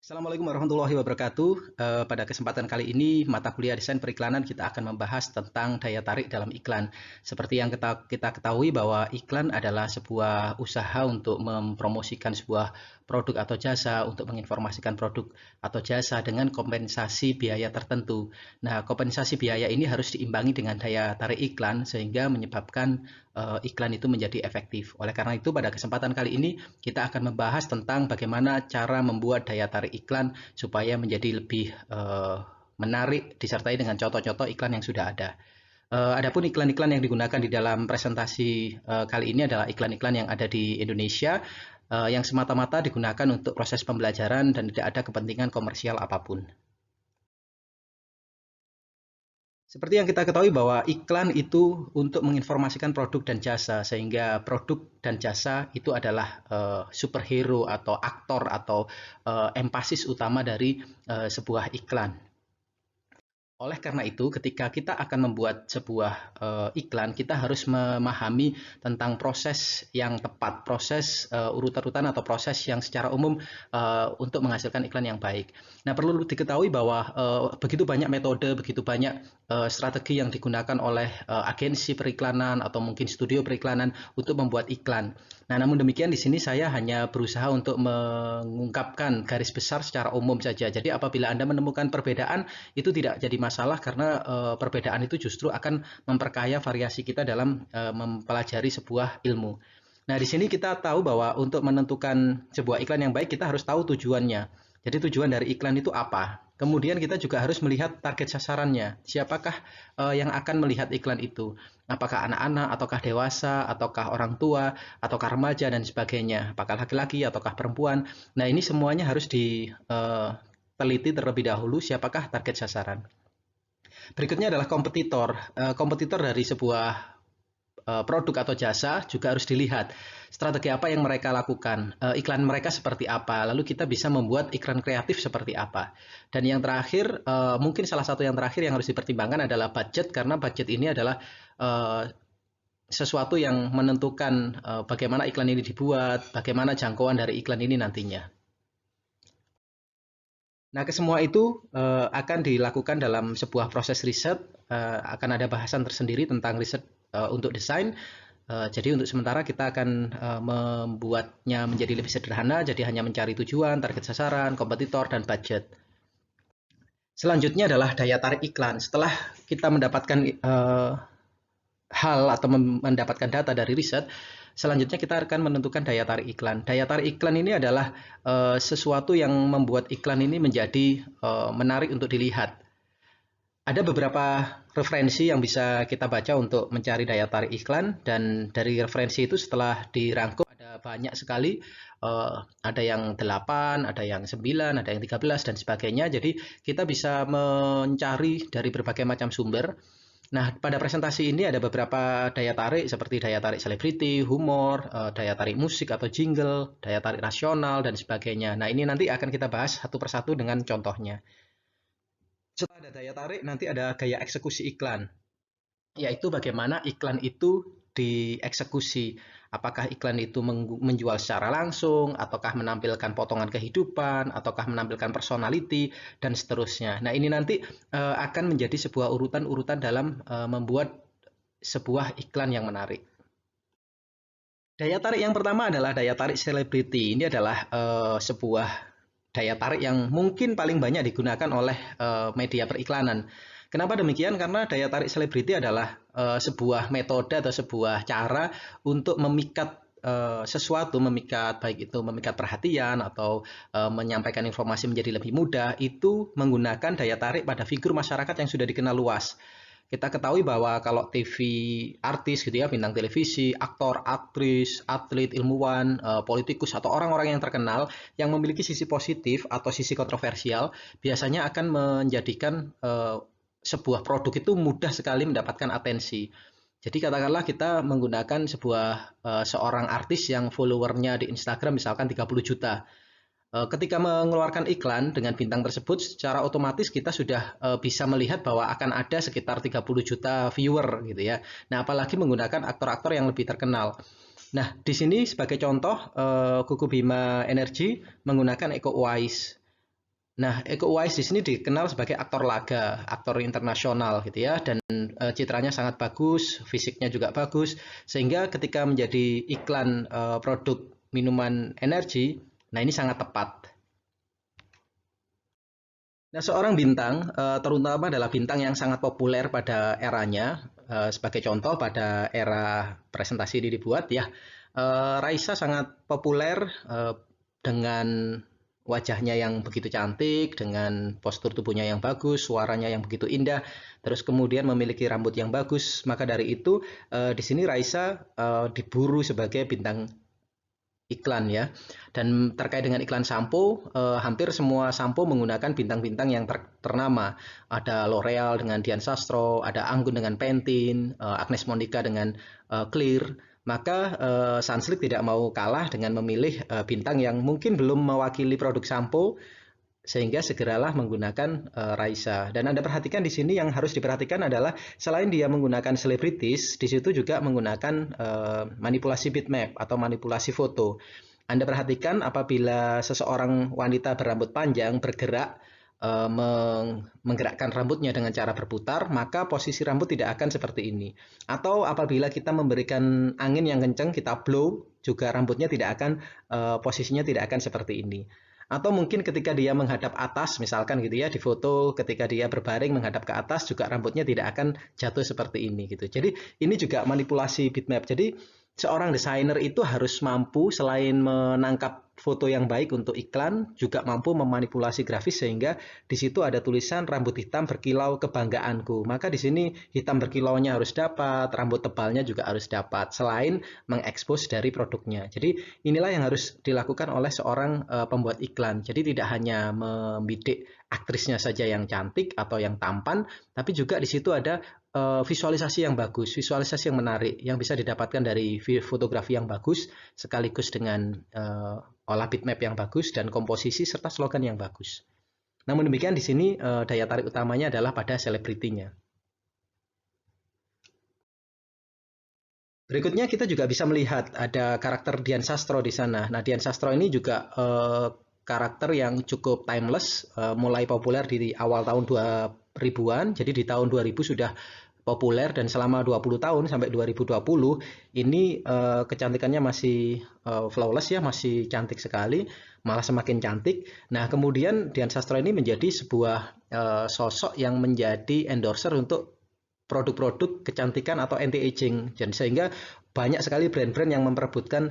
Assalamualaikum warahmatullahi wabarakatuh. Pada kesempatan kali ini, mata kuliah desain periklanan kita akan membahas tentang daya tarik dalam iklan. Seperti yang kita ketahui bahwa iklan adalah sebuah usaha untuk mempromosikan sebuah produk atau jasa, untuk menginformasikan produk atau jasa dengan kompensasi biaya tertentu. Nah, kompensasi biaya ini harus diimbangi dengan daya tarik iklan sehingga menyebabkan iklan itu menjadi efektif. Oleh karena itu, pada kesempatan kali ini kita akan membahas tentang bagaimana cara membuat daya tarik iklan supaya menjadi lebih menarik disertai dengan contoh-contoh iklan yang sudah ada. Adapun iklan-iklan yang digunakan di dalam presentasi kali ini adalah iklan-iklan yang ada di Indonesia yang semata-mata digunakan untuk proses pembelajaran dan tidak ada kepentingan komersial apapun. Seperti yang kita ketahui bahwa iklan itu untuk menginformasikan produk dan jasa, sehingga produk dan jasa itu adalah superhero atau aktor atau empasis utama dari sebuah iklan. Oleh karena itu, ketika kita akan membuat sebuah iklan, kita harus memahami tentang proses yang tepat, proses urutan-urutan atau proses yang secara umum untuk menghasilkan iklan yang baik. Nah, perlu diketahui bahwa begitu banyak metode, begitu banyak strategi yang digunakan oleh agensi periklanan atau mungkin studio periklanan untuk membuat iklan. Nah, namun demikian di sini saya hanya berusaha untuk mengungkapkan garis besar secara umum saja. Jadi apabila Anda menemukan perbedaan, itu tidak jadi masalah karena perbedaan itu justru akan memperkaya variasi kita dalam mempelajari sebuah ilmu. Nah, di sini kita tahu bahwa untuk menentukan sebuah iklan yang baik, kita harus tahu tujuannya. Jadi tujuan dari iklan itu apa? Kemudian kita juga harus melihat target sasarannya. Siapakah yang akan melihat iklan itu? Apakah anak-anak, ataukah dewasa, ataukah orang tua, ataukah remaja, dan sebagainya? Apakah laki-laki, ataukah perempuan? Nah, ini semuanya harus diteliti terlebih dahulu siapakah target sasaran. Berikutnya adalah kompetitor. Kompetitor dari sebuah produk atau jasa juga harus dilihat strategi apa yang mereka lakukan, iklan mereka seperti apa, lalu kita bisa membuat iklan kreatif seperti apa. Dan yang terakhir, mungkin salah satu yang terakhir yang harus dipertimbangkan adalah budget, karena budget ini adalah sesuatu yang menentukan bagaimana iklan ini dibuat, bagaimana jangkauan dari iklan ini nantinya. Nah, kesemua itu akan dilakukan dalam sebuah proses riset, akan ada bahasan tersendiri tentang riset untuk desain. Jadi untuk sementara kita akan membuatnya menjadi lebih sederhana, jadi hanya mencari tujuan, target sasaran, kompetitor, dan budget. Selanjutnya adalah daya tarik iklan. Setelah kita mendapatkan hal atau mendapatkan data dari riset, selanjutnya kita akan menentukan daya tarik iklan. Daya tarik iklan ini adalah sesuatu yang membuat iklan ini menjadi menarik untuk dilihat. Ada beberapa referensi yang bisa kita baca untuk mencari daya tarik iklan, dan dari referensi itu setelah dirangkum ada banyak sekali, ada yang 8, ada yang 9, ada yang 13 dan sebagainya. Jadi kita bisa mencari dari berbagai macam sumber. Nah, pada presentasi ini ada beberapa daya tarik seperti daya tarik selebriti, humor, daya tarik musik atau jingle, daya tarik nasional, dan sebagainya. Nah, ini nanti akan kita bahas satu persatu dengan contohnya. Setelah ada daya tarik, nanti ada gaya eksekusi iklan, yaitu bagaimana iklan itu dieksekusi. Apakah iklan itu menjual secara langsung, ataukah menampilkan potongan kehidupan, ataukah menampilkan personality, dan seterusnya. Nah, ini nanti akan menjadi sebuah urutan-urutan dalam membuat sebuah iklan yang menarik. Daya tarik yang pertama adalah daya tarik selebriti. Ini adalah sebuah daya tarik yang mungkin paling banyak digunakan oleh media periklanan. Kenapa demikian? Karena daya tarik selebriti adalah sebuah metode atau sebuah cara untuk memikat sesuatu, memikat baik itu memikat perhatian atau menyampaikan informasi menjadi lebih mudah, itu menggunakan daya tarik pada figur masyarakat yang sudah dikenal luas. Kita ketahui bahwa kalau TV artis gitu ya, bintang televisi, aktor, aktris, atlet, ilmuwan, politikus atau orang-orang yang terkenal yang memiliki sisi positif atau sisi kontroversial biasanya akan menjadikan sebuah produk itu mudah sekali mendapatkan atensi. Jadi katakanlah kita menggunakan seorang artis yang followernya di Instagram misalkan 30 juta. Ketika mengeluarkan iklan dengan bintang tersebut, secara otomatis kita sudah bisa melihat bahwa akan ada sekitar 30 juta viewer gitu ya. Nah, apalagi menggunakan aktor-aktor yang lebih terkenal. Nah, di sini sebagai contoh, Kuku Bima Energy menggunakan Eko Uwais. Nah, Iko Uwais di sini dikenal sebagai aktor laga, aktor internasional gitu ya, dan citranya sangat bagus, fisiknya juga bagus, sehingga ketika menjadi iklan produk minuman energi, nah ini sangat tepat. Nah, seorang bintang, terutama adalah bintang yang sangat populer pada eranya, sebagai contoh pada era presentasi ini dibuat ya, Raisa sangat populer dengan wajahnya yang begitu cantik, dengan postur tubuhnya yang bagus, suaranya yang begitu indah, terus kemudian memiliki rambut yang bagus. Maka dari itu, di sini Raisa diburu sebagai bintang iklan ya. Dan terkait dengan iklan sampo, hampir semua sampo menggunakan bintang-bintang yang ternama. Ada L'Oreal dengan Dian Sastro, ada Anggun dengan Pantene, Agnes Monica dengan Clear. Maka Sunsilk tidak mau kalah dengan memilih bintang yang mungkin belum mewakili produk sampo, sehingga segeralah menggunakan Raisa. Dan Anda perhatikan di sini yang harus diperhatikan adalah selain dia menggunakan selebritis, di situ juga menggunakan manipulasi bitmap atau manipulasi foto. Anda perhatikan apabila seseorang wanita berambut panjang bergerak menggerakkan rambutnya dengan cara berputar, maka posisi rambut tidak akan seperti ini. Atau apabila kita memberikan angin yang kencang, kita blow, juga rambutnya tidak akan posisinya tidak akan seperti ini. Atau mungkin ketika dia menghadap atas, misalkan gitu ya, di foto ketika dia berbaring menghadap ke atas juga rambutnya tidak akan jatuh seperti ini gitu. Jadi ini juga manipulasi bitmap. Jadi seorang desainer itu harus mampu selain menangkap foto yang baik untuk iklan, juga mampu memanipulasi grafis sehingga di situ ada tulisan rambut hitam berkilau kebanggaanku. Maka di sini hitam berkilaunya harus dapat, rambut tebalnya juga harus dapat, selain mengekspos dari produknya. Jadi inilah yang harus dilakukan oleh seorang pembuat iklan. Jadi tidak hanya membidik aktrisnya saja yang cantik atau yang tampan, tapi juga di situ ada visualisasi yang bagus, visualisasi yang menarik, yang bisa didapatkan dari fotografi yang bagus, sekaligus dengan olah bitmap yang bagus dan komposisi serta slogan yang bagus. Namun demikian di sini daya tarik utamanya adalah pada selebritinya. Berikutnya kita juga bisa melihat ada karakter Dian Sastro di sana. Nah, Dian Sastro ini juga karakter yang cukup timeless, mulai populer di awal tahun 2000-an. Jadi di tahun 2000 sudah populer dan selama 20 tahun sampai 2020 ini kecantikannya masih flawless ya, masih cantik sekali, malah semakin cantik. Nah, kemudian Dian Sastro ini menjadi sebuah sosok yang menjadi endorser untuk produk-produk kecantikan atau anti-aging, dan sehingga banyak sekali brand-brand yang memperebutkan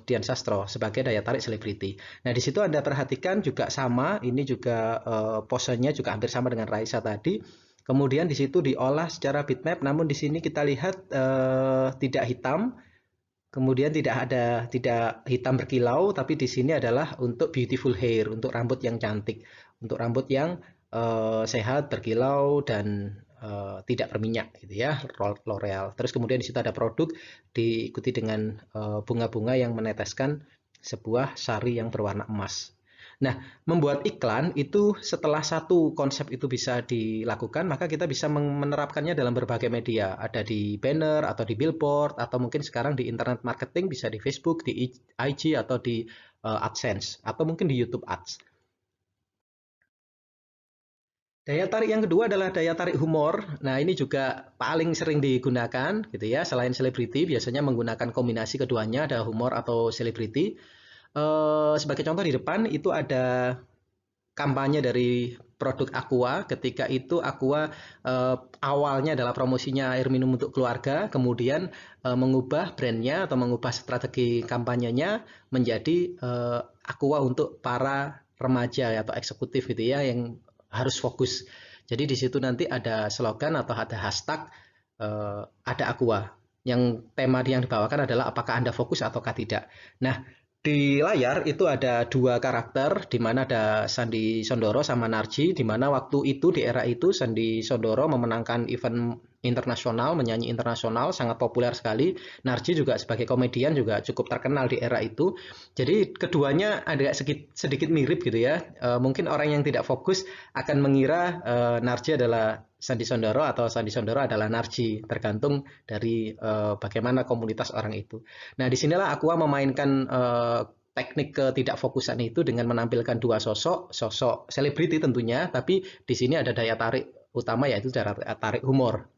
Dian Sastro sebagai daya tarik selebriti. Nah, di situ Anda perhatikan juga sama, ini juga posenya juga hampir sama dengan Raisa tadi. Kemudian di situ diolah secara bitmap, namun di sini kita lihat tidak hitam, kemudian tidak hitam berkilau, tapi di sini adalah untuk beautiful hair, untuk rambut yang cantik, untuk rambut yang sehat, berkilau dan tidak berminyak gitu ya, L'Oreal. Terus kemudian di situ ada produk diikuti dengan bunga-bunga yang meneteskan sebuah sari yang berwarna emas. Nah, membuat iklan itu setelah satu konsep itu bisa dilakukan, maka kita bisa menerapkannya dalam berbagai media. Ada di banner atau di billboard atau mungkin sekarang di internet marketing, bisa di Facebook, di IG atau di AdSense atau mungkin di YouTube Ads. Daya tarik yang kedua adalah daya tarik humor. Nah, ini juga paling sering digunakan gitu ya. Selain selebriti, biasanya menggunakan kombinasi keduanya, ada humor atau selebriti. Sebagai contoh di depan itu ada kampanye dari produk Aqua. Ketika itu Aqua awalnya adalah promosinya air minum untuk keluarga, kemudian mengubah brandnya atau mengubah strategi kampanyenya menjadi Aqua untuk para remaja atau eksekutif gitu ya, yang harus fokus. Jadi di situ nanti ada slogan atau ada hashtag ada Aqua. Yang tema yang dibawakan adalah apakah Anda fokus ataukah tidak. Nah, di layar itu ada dua karakter, di mana ada Sandi Sondoro sama Narji, di mana waktu itu di era itu Sandi Sondoro memenangkan event internasional, menyanyi internasional, sangat populer sekali. Narji juga sebagai komedian juga cukup terkenal di era itu. Jadi keduanya ada sedikit mirip gitu ya. Mungkin orang yang tidak fokus akan mengira Narji adalah Sandi Sondoro atau Sandi Sondoro adalah Narji, tergantung dari bagaimana komunitas orang itu. Nah, disinilah Aqua memainkan teknik ketidakfokusan itu dengan menampilkan dua sosok selebriti tentunya, tapi di sini ada daya tarik utama yaitu daya tarik humor.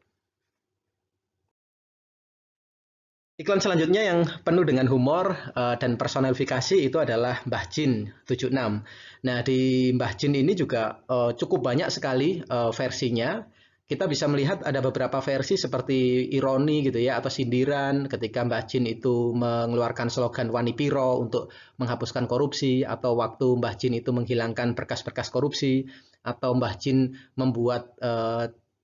Iklan selanjutnya yang penuh dengan humor dan personifikasi itu adalah Mbah Jin 76. Nah, di Mbah Jin ini juga cukup banyak sekali versinya. Kita bisa melihat ada beberapa versi seperti ironi gitu ya atau sindiran ketika Mbah Jin itu mengeluarkan slogan Wani Piro untuk menghapuskan korupsi, atau waktu Mbah Jin itu menghilangkan berkas-berkas korupsi, atau Mbah Jin membuat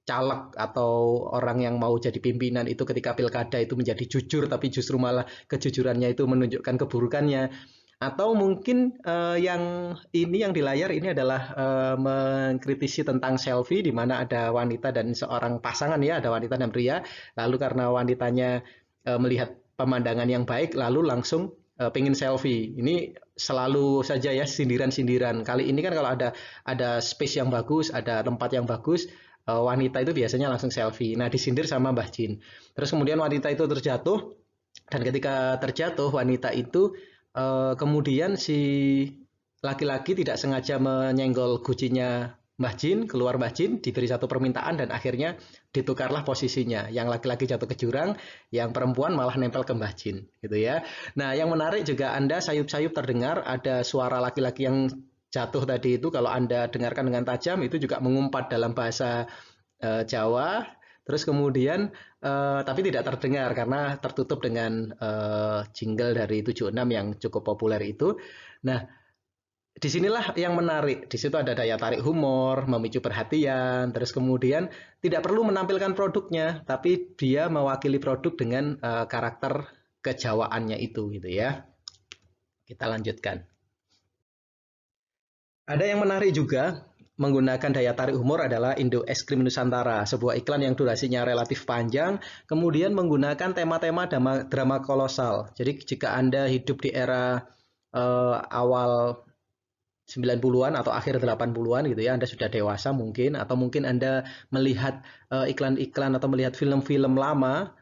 caleg atau orang yang mau jadi pimpinan itu ketika pilkada itu menjadi jujur, tapi justru malah kejujurannya itu menunjukkan keburukannya. Atau mungkin yang di layar ini adalah mengkritisi tentang selfie, di mana ada wanita dan seorang pasangan ya, ada wanita dan pria. Lalu karena wanitanya melihat pemandangan yang baik, lalu langsung pengen selfie. Ini selalu saja ya sindiran-sindiran. Kali ini kan kalau ada space yang bagus, ada tempat yang bagus, wanita itu biasanya langsung selfie. Nah, disindir sama Mbah Jin. Terus kemudian wanita itu terjatuh, dan ketika terjatuh wanita itu kemudian si laki-laki tidak sengaja menyenggol gucinya Mbah Jin, keluar Mbah Jin, diberi satu permintaan dan akhirnya ditukarlah posisinya. Yang laki-laki jatuh ke jurang, yang perempuan malah nempel ke Mbah Jin, gitu ya. Nah, yang menarik juga Anda sayup-sayup terdengar ada suara laki-laki yang jatuh tadi itu, kalau Anda dengarkan dengan tajam itu juga mengumpat dalam bahasa Jawa. Terus kemudian tapi tidak terdengar karena tertutup dengan jingle dari 76 yang cukup populer itu. Nah, disinilah yang menarik. Di situ ada daya tarik humor, memicu perhatian, terus kemudian tidak perlu menampilkan produknya, tapi dia mewakili produk dengan karakter kejawaannya itu, gitu ya. Kita lanjutkan. Ada yang menarik juga menggunakan daya tarik humor adalah Indo Es Krim Nusantara, sebuah iklan yang durasinya relatif panjang, kemudian menggunakan tema-tema drama kolosal. Jadi jika Anda hidup di era awal 90-an atau akhir 80-an gitu ya, Anda sudah dewasa mungkin, atau mungkin Anda melihat iklan-iklan atau melihat film-film lama.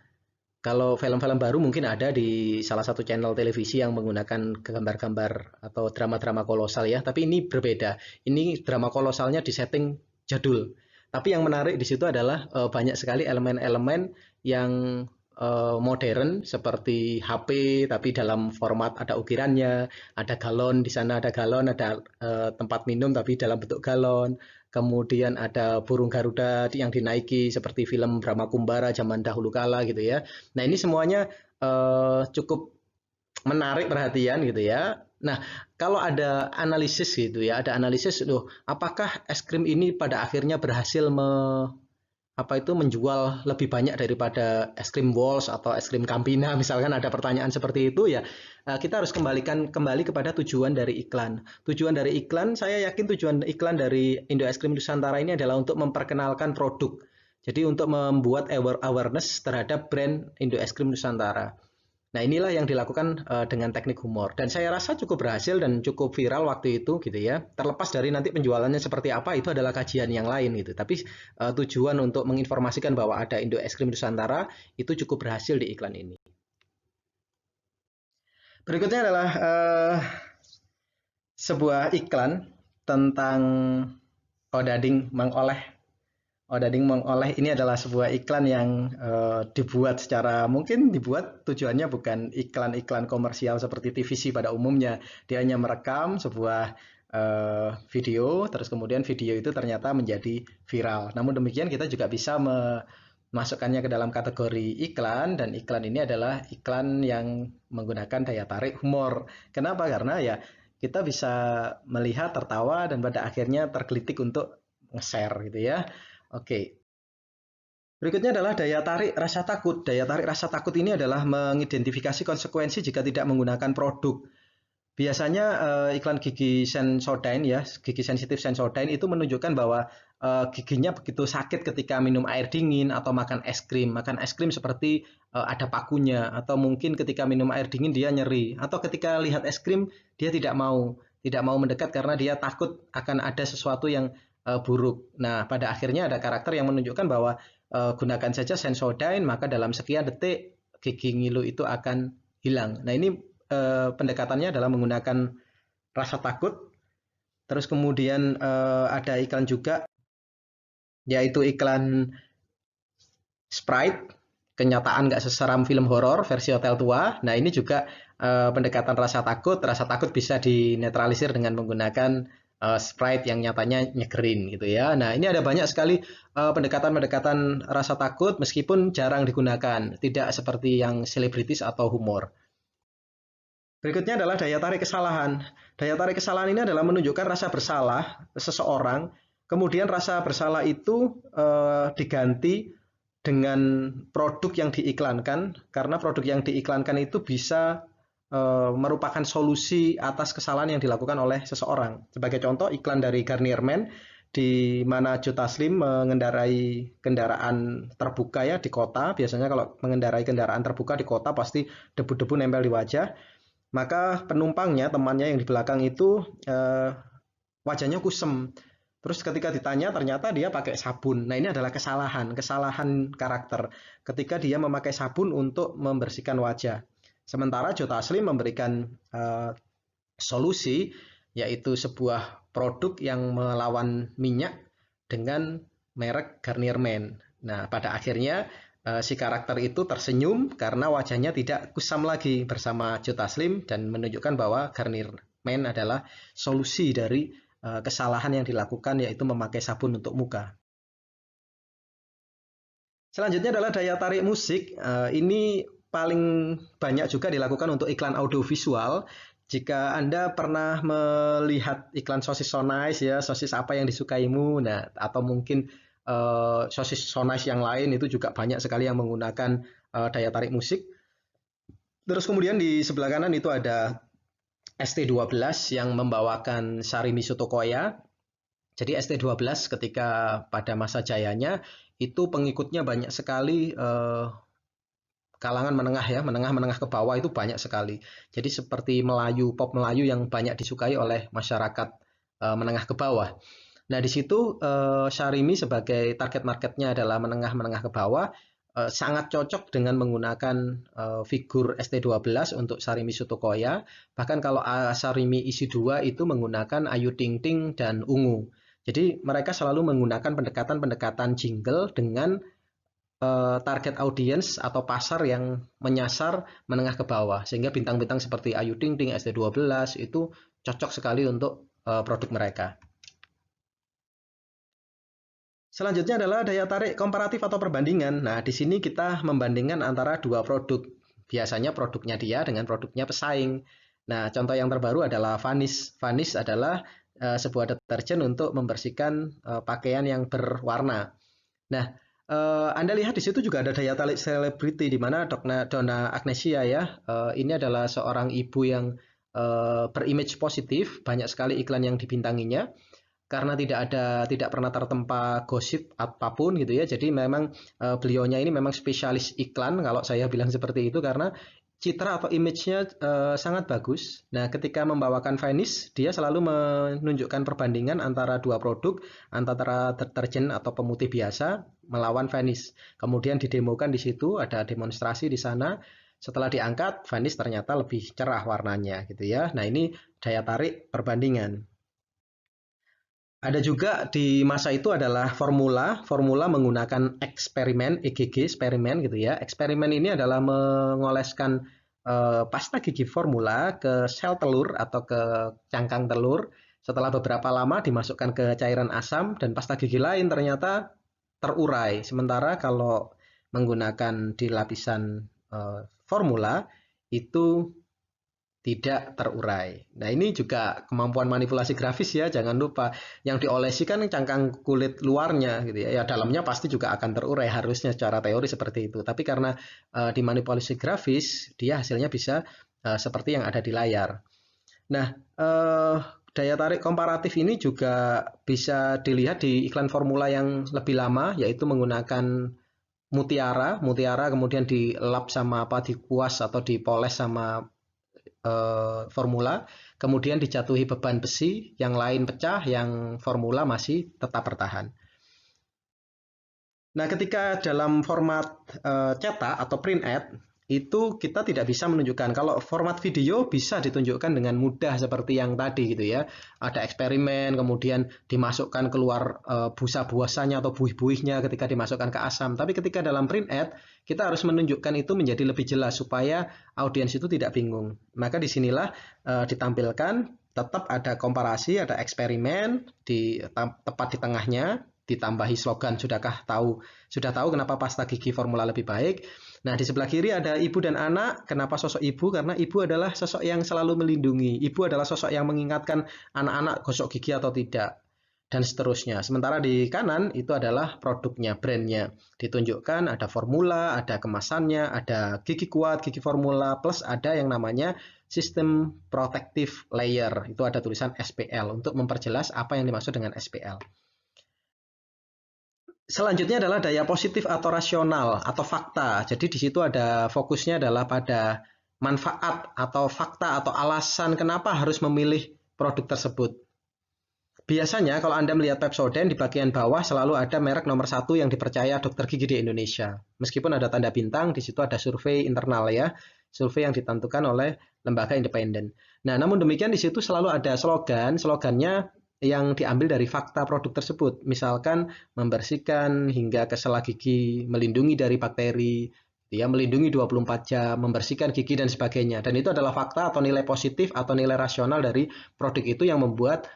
Kalau film-film baru mungkin ada di salah satu channel televisi yang menggunakan gambar-gambar atau drama-drama kolosal ya, tapi ini berbeda. Ini drama kolosalnya disetting jadul. Tapi yang menarik di situ adalah banyak sekali elemen-elemen yang modern seperti HP tapi dalam format ada ukirannya, ada galon, di sana ada galon, ada tempat minum tapi dalam bentuk galon. Kemudian ada burung Garuda yang dinaiki seperti film Brahma Kumbara zaman dahulu kala gitu ya. Nah, ini semuanya cukup menarik perhatian gitu ya. Nah, kalau ada analisis gitu ya, ada analisis loh, apakah es krim ini pada akhirnya berhasil menjual lebih banyak daripada es krim Walls atau es krim Campina, misalkan ada pertanyaan seperti itu ya, kita harus kembali kepada tujuan dari iklan. Tujuan dari iklan, saya yakin tujuan iklan dari Indo Es Krim Nusantara ini adalah untuk memperkenalkan produk. Jadi untuk membuat awareness terhadap brand Indo Es Krim Nusantara. Nah, inilah yang dilakukan dengan teknik humor, dan saya rasa cukup berhasil dan cukup viral waktu itu gitu ya. Terlepas dari nanti penjualannya seperti apa, itu adalah kajian yang lain gitu. Tapi tujuan untuk menginformasikan bahwa ada Indo Es Krim Nusantara itu cukup berhasil di iklan ini. Berikutnya adalah sebuah iklan tentang Odading Mengoleh. Odading Mengoleh ini adalah sebuah iklan yang dibuat tujuannya bukan iklan-iklan komersial seperti TVC pada umumnya. Dia hanya merekam sebuah video, terus kemudian video itu ternyata menjadi viral. Namun demikian kita juga bisa memasukkannya ke dalam kategori iklan, dan iklan ini adalah iklan yang menggunakan daya tarik humor. Kenapa? Karena ya kita bisa melihat, tertawa, dan pada akhirnya tergelitik untuk nge-share gitu ya. Oke. Berikutnya adalah daya tarik rasa takut. Daya tarik rasa takut ini adalah mengidentifikasi konsekuensi jika tidak menggunakan produk. Biasanya iklan gigi Sensodyne ya, gigi sensitif Sensodyne itu menunjukkan bahwa giginya begitu sakit ketika minum air dingin atau makan es krim. Makan es krim seperti ada pakunya, atau mungkin ketika minum air dingin dia nyeri, atau ketika lihat es krim dia tidak mau mendekat karena dia takut akan ada sesuatu yang buruk. Nah, pada akhirnya ada karakter yang menunjukkan bahwa gunakan saja Sensodyne, maka dalam sekian detik gigi ngilu itu akan hilang. Nah, ini pendekatannya adalah menggunakan rasa takut. Terus kemudian ada iklan juga, yaitu iklan Sprite, kenyataan nggak seseram film horor versi hotel tua. Nah ini juga pendekatan rasa takut. Rasa takut bisa dinetralisir dengan menggunakan Sprite yang nyatanya nyegerin gitu ya. Nah ini ada banyak sekali pendekatan-pendekatan rasa takut meskipun jarang digunakan. Tidak seperti yang selebritis atau humor. Berikutnya adalah daya tarik kesalahan. Daya tarik kesalahan ini adalah menunjukkan rasa bersalah seseorang. Kemudian rasa bersalah itu diganti dengan produk yang diiklankan, karena produk yang diiklankan itu bisa merupakan solusi atas kesalahan yang dilakukan oleh seseorang. Sebagai contoh, iklan dari Garnier Men, di mana Joe Taslim mengendarai kendaraan terbuka ya di kota. Biasanya kalau mengendarai kendaraan terbuka di kota pasti debu-debu nempel di wajah. Maka penumpangnya, temannya yang di belakang itu wajahnya kusem. Terus ketika ditanya ternyata dia pakai sabun. Nah ini adalah kesalahan karakter. Ketika dia memakai sabun untuk membersihkan wajah. Sementara Joe Taslim memberikan solusi, yaitu sebuah produk yang melawan minyak dengan merek Garnier Men. Nah pada akhirnya si karakter itu tersenyum karena wajahnya tidak kusam lagi bersama Joe Taslim dan menunjukkan bahwa Garnier Men adalah solusi dari kesalahan yang dilakukan, yaitu memakai sabun untuk muka. Selanjutnya adalah daya tarik musik. Ini paling banyak juga dilakukan untuk iklan audiovisual. Jika Anda pernah melihat iklan sosis so nice ya, sosis apa yang disukaimu, nah atau mungkin sosis so nice yang lain itu juga banyak sekali yang menggunakan daya tarik musik. Terus kemudian di sebelah kanan itu ada ST12 yang membawakan Sari Miso Tokoya. Jadi ST12 ketika pada masa jayanya itu pengikutnya banyak sekali kalangan menengah ya, menengah ke bawah itu banyak sekali. Jadi seperti Melayu, pop Melayu yang banyak disukai oleh masyarakat menengah ke bawah. Nah di situ Syarimi sebagai target marketnya adalah menengah ke bawah, sangat cocok dengan menggunakan figur ST12 untuk Sarimi Sutokoya. Bahkan kalau Sarimi isi 2 itu menggunakan Ayu Ting Ting dan Ungu. Jadi mereka selalu menggunakan pendekatan-pendekatan jingle dengan target audience atau pasar yang menyasar menengah ke bawah. Sehingga bintang-bintang seperti Ayu Ting Ting, ST12 itu cocok sekali untuk produk mereka. Selanjutnya adalah daya tarik komparatif atau perbandingan. Nah, di sini kita membandingkan antara dua produk. Biasanya produknya dia dengan produknya pesaing. Nah, contoh yang terbaru adalah Vanish. Vanish adalah sebuah deterjen untuk membersihkan pakaian yang berwarna. Nah, Anda lihat di situ juga ada daya tarik selebriti, di mana Donna Agnesia ya. Ini adalah seorang ibu yang berimage positif, banyak sekali iklan yang dibintanginya. Karena tidak pernah tertempa gosip apapun gitu ya. Jadi memang beliaunya ini memang spesialis iklan kalau saya bilang seperti itu, karena citra atau image-nya sangat bagus. Nah, ketika membawakan Vanish, dia selalu menunjukkan perbandingan antara dua produk, antara deterjen atau pemutih biasa melawan Vanish. Kemudian didemokan di situ, ada demonstrasi di sana. Setelah diangkat, Vanish ternyata lebih cerah warnanya gitu ya. Nah, ini daya tarik perbandingan. Ada juga di masa itu adalah formula menggunakan eksperimen, EGG, eksperimen gitu ya. Eksperimen ini adalah mengoleskan pasta gigi formula ke sel telur atau ke cangkang telur. Setelah beberapa lama dimasukkan ke cairan asam dan pasta gigi lain ternyata terurai. Sementara kalau menggunakan di lapisan formula itu tidak terurai. Nah ini juga kemampuan manipulasi grafis ya, jangan lupa. Yang diolesi kan cangkang kulit luarnya gitu ya, ya dalamnya pasti juga akan terurai harusnya secara teori seperti itu. Tapi karena dimanipulasi grafis, dia hasilnya bisa seperti yang ada di layar. Nah daya tarik komparatif ini juga bisa dilihat di iklan formula yang lebih lama, yaitu menggunakan mutiara kemudian dilap sama apa, dikuas atau dipoles sama formula, kemudian dijatuhi beban besi, yang lain pecah, yang formula masih tetap bertahan. Nah, ketika dalam format cetak atau print ad, itu kita tidak bisa menunjukkan. Kalau format video bisa ditunjukkan dengan mudah seperti yang tadi gitu ya. Ada eksperimen, kemudian dimasukkan keluar busa-buasanya atau buih-buihnya ketika dimasukkan ke asam. Tapi ketika dalam print ad, kita harus menunjukkan itu menjadi lebih jelas supaya audiens itu tidak bingung. Maka disinilah ditampilkan tetap ada komparasi, ada eksperimen tepat di tengahnya, ditambahi slogan sudah tahu kenapa pasta gigi formula lebih baik. Nah, di sebelah kiri ada ibu dan anak. Kenapa sosok ibu? Karena ibu adalah sosok yang selalu melindungi. Ibu adalah sosok yang mengingatkan anak-anak gosok gigi atau tidak, dan seterusnya. Sementara di kanan itu adalah produknya, brandnya. Ditunjukkan ada formula, ada kemasannya, ada gigi kuat, gigi formula, plus ada yang namanya sistem protective layer. Itu ada tulisan SPL untuk memperjelas apa yang dimaksud dengan SPL. Selanjutnya adalah daya positif atau rasional atau fakta. Jadi di situ ada fokusnya adalah pada manfaat atau fakta atau alasan kenapa harus memilih produk tersebut. Biasanya kalau Anda melihat Pepsodent di bagian bawah selalu ada merek nomor 1 yang dipercaya dokter gigi di Indonesia. Meskipun ada tanda bintang, di situ ada survei internal ya. Survei yang ditentukan oleh lembaga independen. Nah, namun demikian di situ selalu ada slogannya yang diambil dari fakta produk tersebut. Misalkan membersihkan hingga ke sela gigi, melindungi dari bakteri, ya, melindungi 24 jam, membersihkan gigi dan sebagainya. Dan itu adalah fakta atau nilai positif atau nilai rasional dari produk itu yang membuat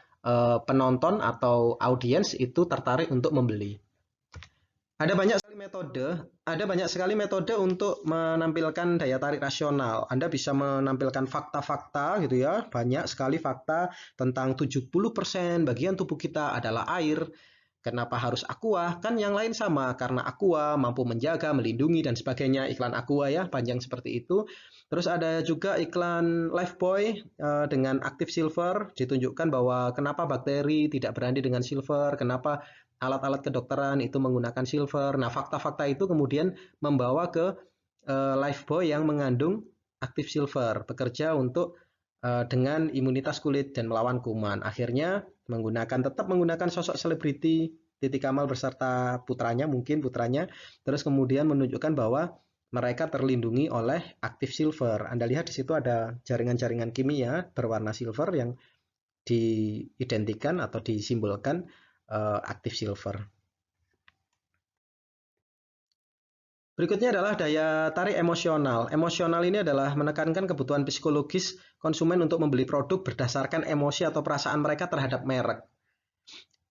penonton atau audiens itu tertarik untuk membeli. Ada banyak sekali metode untuk menampilkan daya tarik rasional. Anda bisa menampilkan fakta-fakta gitu ya, banyak sekali fakta tentang 70% bagian tubuh kita adalah air. Kenapa harus Aqua? Kan yang lain sama, karena Aqua mampu menjaga, melindungi dan sebagainya. Iklan Aqua ya, panjang seperti itu. Terus ada juga iklan Lifebuoy dengan Active Silver, ditunjukkan bahwa kenapa bakteri tidak berani dengan silver, kenapa alat-alat kedokteran itu menggunakan silver. Nah, fakta-fakta itu kemudian membawa ke Lifebuoy yang mengandung Active Silver, bekerja untuk dengan imunitas kulit dan melawan kuman. Akhirnya tetap menggunakan sosok selebriti Titi Kamal beserta putranya, terus kemudian menunjukkan bahwa mereka terlindungi oleh Active Silver. Anda lihat di situ ada jaringan-jaringan kimia berwarna silver yang diidentikan atau disimbolkan Active Silver. Berikutnya adalah daya tarik emosional. Emosional ini adalah menekankan kebutuhan psikologis konsumen untuk membeli produk berdasarkan emosi atau perasaan mereka terhadap merek.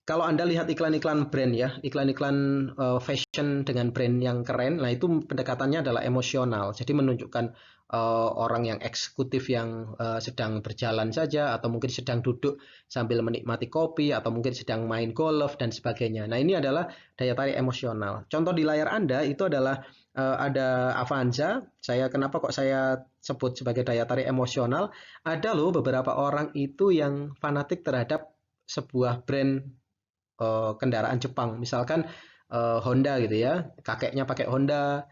Kalau Anda lihat iklan-iklan brand ya, iklan-iklan fashion dengan brand yang keren, nah itu pendekatannya adalah emosional. Jadi menunjukkan orang yang eksekutif yang sedang berjalan saja, atau mungkin sedang duduk sambil menikmati kopi, atau mungkin sedang main golf dan sebagainya. Nah, ini adalah daya tarik emosional. Contoh di layar Anda itu adalah ada Avanza. Kenapa kok saya sebut sebagai daya tarik emosional? Ada loh beberapa orang itu yang fanatik terhadap sebuah brand kendaraan Jepang, misalkan Honda gitu ya, kakeknya pakai Honda,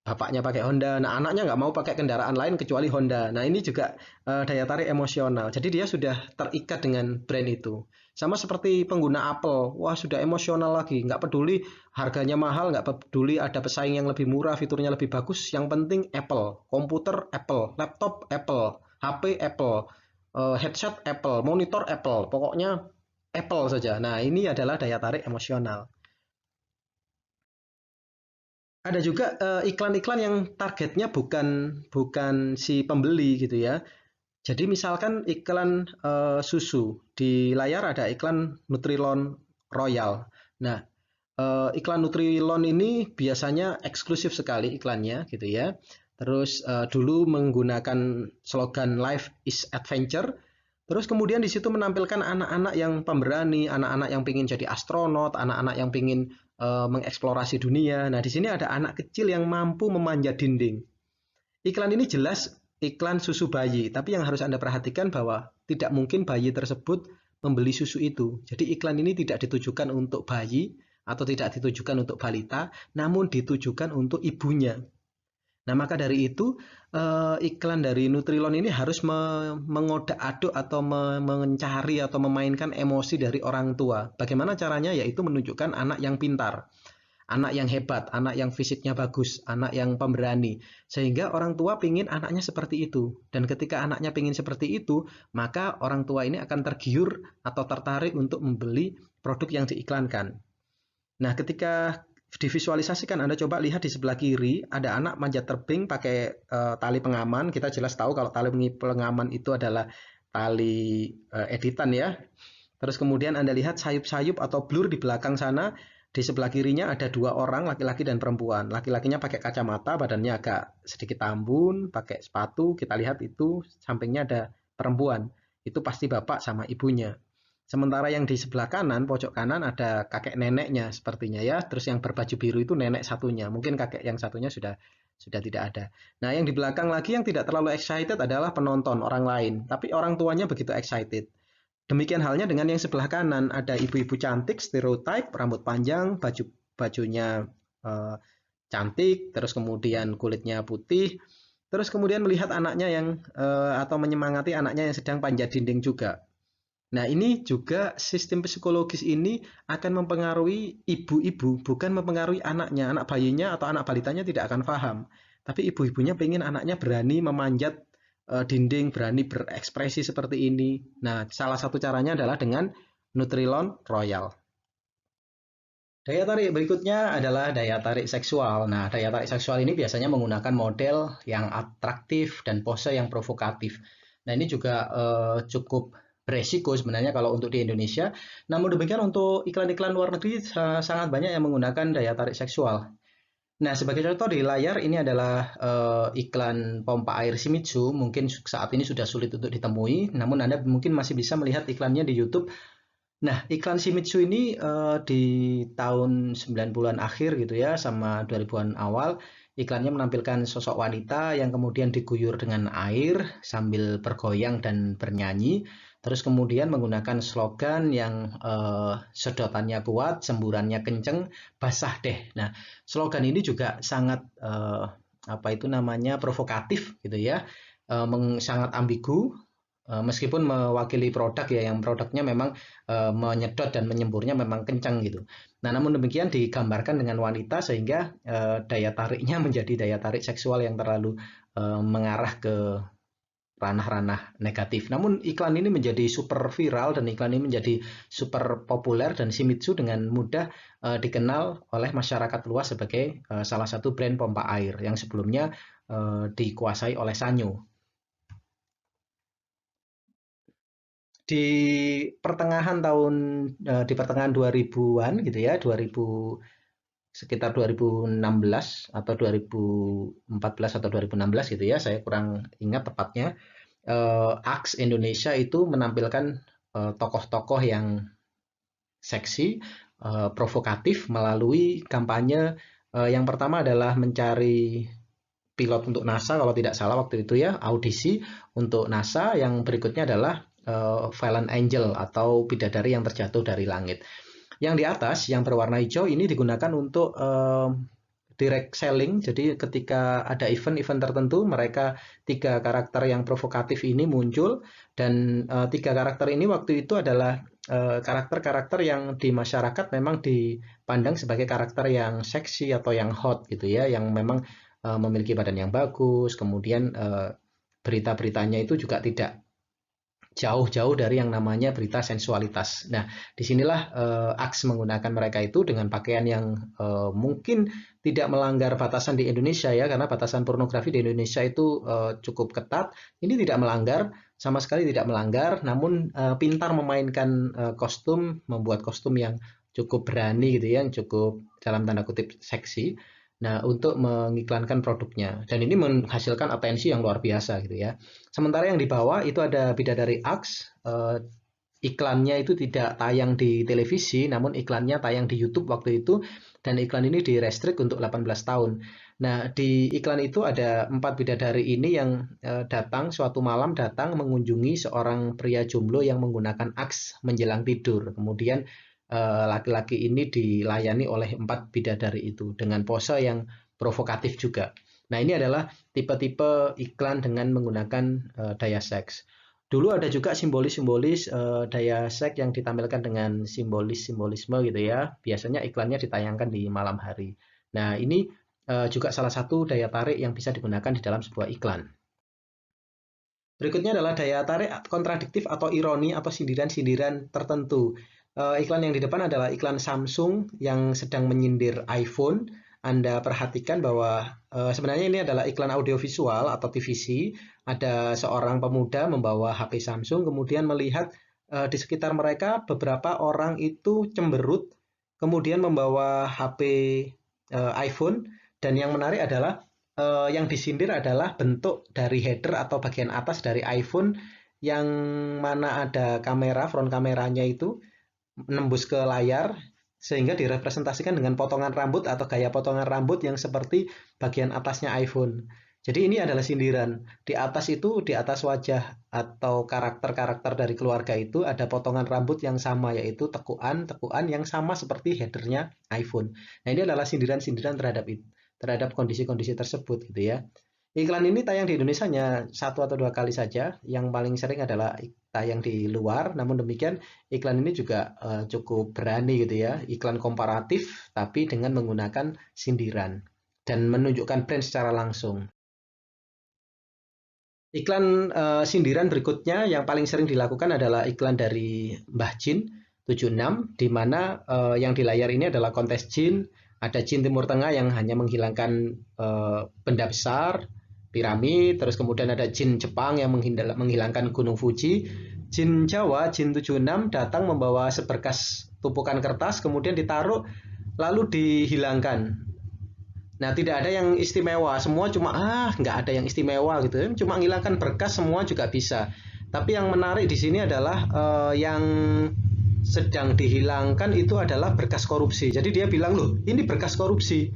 bapaknya pakai Honda, nah anaknya nggak mau pakai kendaraan lain kecuali Honda. Nah ini juga daya tarik emosional, jadi dia sudah terikat dengan brand itu. Sama seperti pengguna Apple, wah sudah emosional lagi, nggak peduli harganya mahal, nggak peduli ada pesaing yang lebih murah, fiturnya lebih bagus, yang penting Apple, komputer Apple, laptop Apple, HP Apple, headset Apple, monitor Apple, pokoknya Apple saja. Nah, ini adalah daya tarik emosional. Ada juga iklan-iklan yang targetnya bukan si pembeli gitu ya. Jadi misalkan iklan susu, di layar ada iklan Nutrilon Royal. Nah, iklan Nutrilon ini biasanya eksklusif sekali iklannya gitu ya. Terus dulu menggunakan slogan Life is Adventure. Terus kemudian di situ menampilkan anak-anak yang pemberani, anak-anak yang ingin jadi astronot, anak-anak yang ingin mengeksplorasi dunia. Nah, di sini ada anak kecil yang mampu memanjat dinding. Iklan ini jelas iklan susu bayi, tapi yang harus Anda perhatikan bahwa tidak mungkin bayi tersebut membeli susu itu. Jadi iklan ini tidak ditujukan untuk bayi atau tidak ditujukan untuk balita, namun ditujukan untuk ibunya. Nah, maka dari itu iklan dari Nutrilon ini harus mengodak-aduk atau mencari atau memainkan emosi dari orang tua. Bagaimana caranya? Yaitu menunjukkan anak yang pintar. anak yang hebat, anak yang fisiknya bagus, anak yang pemberani. Sehingga orang tua pingin anaknya seperti itu. Dan ketika anaknya pingin seperti itu, maka orang tua ini akan tergiur atau tertarik untuk membeli produk yang diiklankan. Nah, ketika divisualisasikan, Anda coba lihat di sebelah kiri, ada anak manjat tebing pakai tali pengaman. Kita jelas tahu kalau tali pengaman itu adalah tali editan ya. Terus kemudian Anda lihat sayup-sayup atau blur di belakang sana. Di sebelah kirinya ada dua orang, laki-laki dan perempuan. Laki-lakinya pakai kacamata, badannya agak sedikit tambun, pakai sepatu. Kita lihat itu sampingnya ada perempuan. Itu pasti bapak sama ibunya. Sementara yang di sebelah kanan, pojok kanan ada kakek neneknya sepertinya ya. Terus yang berbaju biru itu nenek satunya. Mungkin kakek yang satunya sudah tidak ada. Nah, yang di belakang lagi yang tidak terlalu excited adalah penonton, orang lain. Tapi orang tuanya begitu excited. Demikian halnya dengan yang sebelah kanan, ada ibu-ibu cantik, stereotype, rambut panjang, bajunya cantik, terus kemudian kulitnya putih, terus kemudian melihat anaknya yang atau menyemangati anaknya yang sedang panjat dinding juga. Nah, ini juga sistem psikologis ini akan mempengaruhi ibu-ibu, bukan mempengaruhi anaknya, anak bayinya atau anak balitanya tidak akan paham. Tapi ibu-ibunya pengen anaknya berani memanjat dinding, berani berekspresi seperti ini. Nah, salah satu caranya adalah dengan Nutrilon Royal. Daya tarik berikutnya adalah daya tarik seksual. Nah, daya tarik seksual ini biasanya menggunakan model yang atraktif dan pose yang provokatif. Nah, ini juga cukup beresiko sebenarnya kalau untuk di Indonesia. Namun demikian untuk iklan-iklan luar negeri sangat banyak yang menggunakan daya tarik seksual. Nah, sebagai contoh di layar ini adalah iklan pompa air Shimizu. Mungkin saat ini sudah sulit untuk ditemui, namun Anda mungkin masih bisa melihat iklannya di YouTube. Nah, iklan Shimizu ini di tahun 90-an akhir gitu ya, sama 2000-an awal, iklannya menampilkan sosok wanita yang kemudian diguyur dengan air sambil bergoyang dan bernyanyi. Terus kemudian menggunakan slogan yang sedotannya kuat, semburannya kenceng, basah deh. Nah, slogan ini juga sangat provokatif gitu ya, sangat ambigu. Meskipun mewakili produk ya, yang produknya memang menyedot dan menyemburnya memang kencang gitu. Nah, namun demikian digambarkan dengan wanita sehingga daya tariknya menjadi daya tarik seksual yang terlalu mengarah ke ranah-ranah negatif. Namun iklan ini menjadi super viral dan iklan ini menjadi super populer dan Shimizu dengan mudah dikenal oleh masyarakat luas sebagai salah satu brand pompa air yang sebelumnya dikuasai oleh Sanyo. Di pertengahan 2000-an gitu ya, sekitar 2016 atau 2014 atau 2016 gitu ya, saya kurang ingat tepatnya. Axe Indonesia itu menampilkan tokoh-tokoh yang seksi, provokatif melalui kampanye yang pertama adalah mencari pilot untuk NASA kalau tidak salah waktu itu ya, audisi untuk NASA. Yang berikutnya adalah Fallen Angel atau bidadari yang terjatuh dari langit. Yang di atas yang berwarna hijau ini digunakan untuk direct selling. Jadi ketika ada event-event tertentu, mereka 3 karakter yang provokatif ini muncul, dan 3 karakter ini waktu itu adalah karakter-karakter yang di masyarakat memang dipandang sebagai karakter yang seksi atau yang hot gitu ya, yang memang memiliki badan yang bagus. Kemudian berita-beritanya itu juga tidak jauh-jauh dari yang namanya berita sensualitas. Nah, disinilah Axe menggunakan mereka itu dengan pakaian yang mungkin tidak melanggar batasan di Indonesia ya, karena batasan pornografi di Indonesia itu cukup ketat. Ini tidak melanggar, sama sekali tidak melanggar, namun pintar memainkan kostum, membuat kostum yang cukup berani gitu ya, yang cukup dalam tanda kutip seksi. Nah, untuk mengiklankan produknya, dan ini menghasilkan atensi yang luar biasa gitu ya. Sementara yang di bawah itu ada bidadari Axe, iklannya itu tidak tayang di televisi, namun iklannya tayang di YouTube waktu itu, dan iklan ini direstrik untuk 18 tahun. Nah, di iklan itu ada 4 bidadari ini yang suatu malam datang mengunjungi seorang pria jomblo yang menggunakan aks menjelang tidur. Kemudian laki-laki ini dilayani oleh 4 bidadari itu dengan pose yang provokatif juga. Nah, ini adalah tipe-tipe iklan dengan menggunakan daya seks. Dulu ada juga simbolis-simbolis daya sek yang ditampilkan dengan simbolisme gitu ya. Biasanya iklannya ditayangkan di malam hari. Nah, ini juga salah satu daya tarik yang bisa digunakan di dalam sebuah iklan. Berikutnya adalah daya tarik kontradiktif atau ironi atau sindiran-sindiran tertentu. Iklan yang di depan adalah iklan Samsung yang sedang menyindir iPhone. Anda perhatikan bahwa sebenarnya ini adalah iklan audiovisual atau TVC. Ada seorang pemuda membawa HP Samsung, kemudian melihat di sekitar mereka beberapa orang itu cemberut, kemudian membawa HP iPhone. Dan yang menarik adalah yang disindir adalah bentuk dari header atau bagian atas dari iPhone yang mana ada kamera, front kameranya itu menembus ke layar sehingga direpresentasikan dengan potongan rambut atau gaya potongan rambut yang seperti bagian atasnya iPhone. Jadi ini adalah sindiran. Di atas itu, di atas wajah atau karakter-karakter dari keluarga itu ada potongan rambut yang sama, yaitu tekuan yang sama seperti headernya iPhone. Nah, ini adalah sindiran-sindiran terhadap kondisi-kondisi tersebut gitu ya. Iklan ini tayang di Indonesia hanya 1 atau 2 kali saja. Yang paling sering adalah tayang di luar. Namun demikian, iklan ini juga cukup berani gitu ya. Iklan komparatif, tapi dengan menggunakan sindiran dan menunjukkan brand secara langsung. Iklan sindiran berikutnya yang paling sering dilakukan adalah iklan dari Mbah Jin 76, di mana yang di layar ini adalah kontes jin. Ada jin Timur Tengah yang hanya menghilangkan benda besar, piramid, terus kemudian ada jin Jepang yang menghilangkan Gunung Fuji. Jin Jawa, jin 76 datang membawa seberkas tumpukan kertas, kemudian ditaruh lalu dihilangkan. Nah, tidak ada yang istimewa, semua cuma nggak ada yang istimewa gitu. Cuma menghilangkan berkas semua juga bisa. Tapi yang menarik di sini adalah yang sedang dihilangkan itu adalah berkas korupsi. Jadi dia bilang, loh, ini berkas korupsi.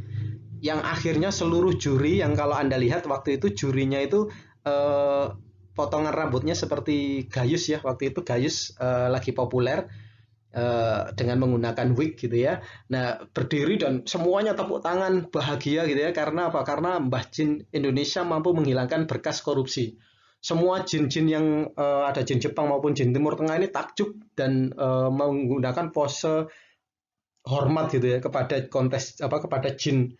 Yang akhirnya seluruh juri yang kalau Anda lihat waktu itu jurinya itu potongan rambutnya seperti Gayus ya. Waktu itu Gayus lagi populer dengan menggunakan wig gitu ya. Nah, berdiri dan semuanya tepuk tangan bahagia gitu ya. Karena apa? Karena Mbah Jin Indonesia mampu menghilangkan berkas korupsi. Semua jin-jin yang ada jin Jepang maupun jin Timur Tengah ini takjub dan menggunakan pose hormat gitu ya kepada kontes kepada jin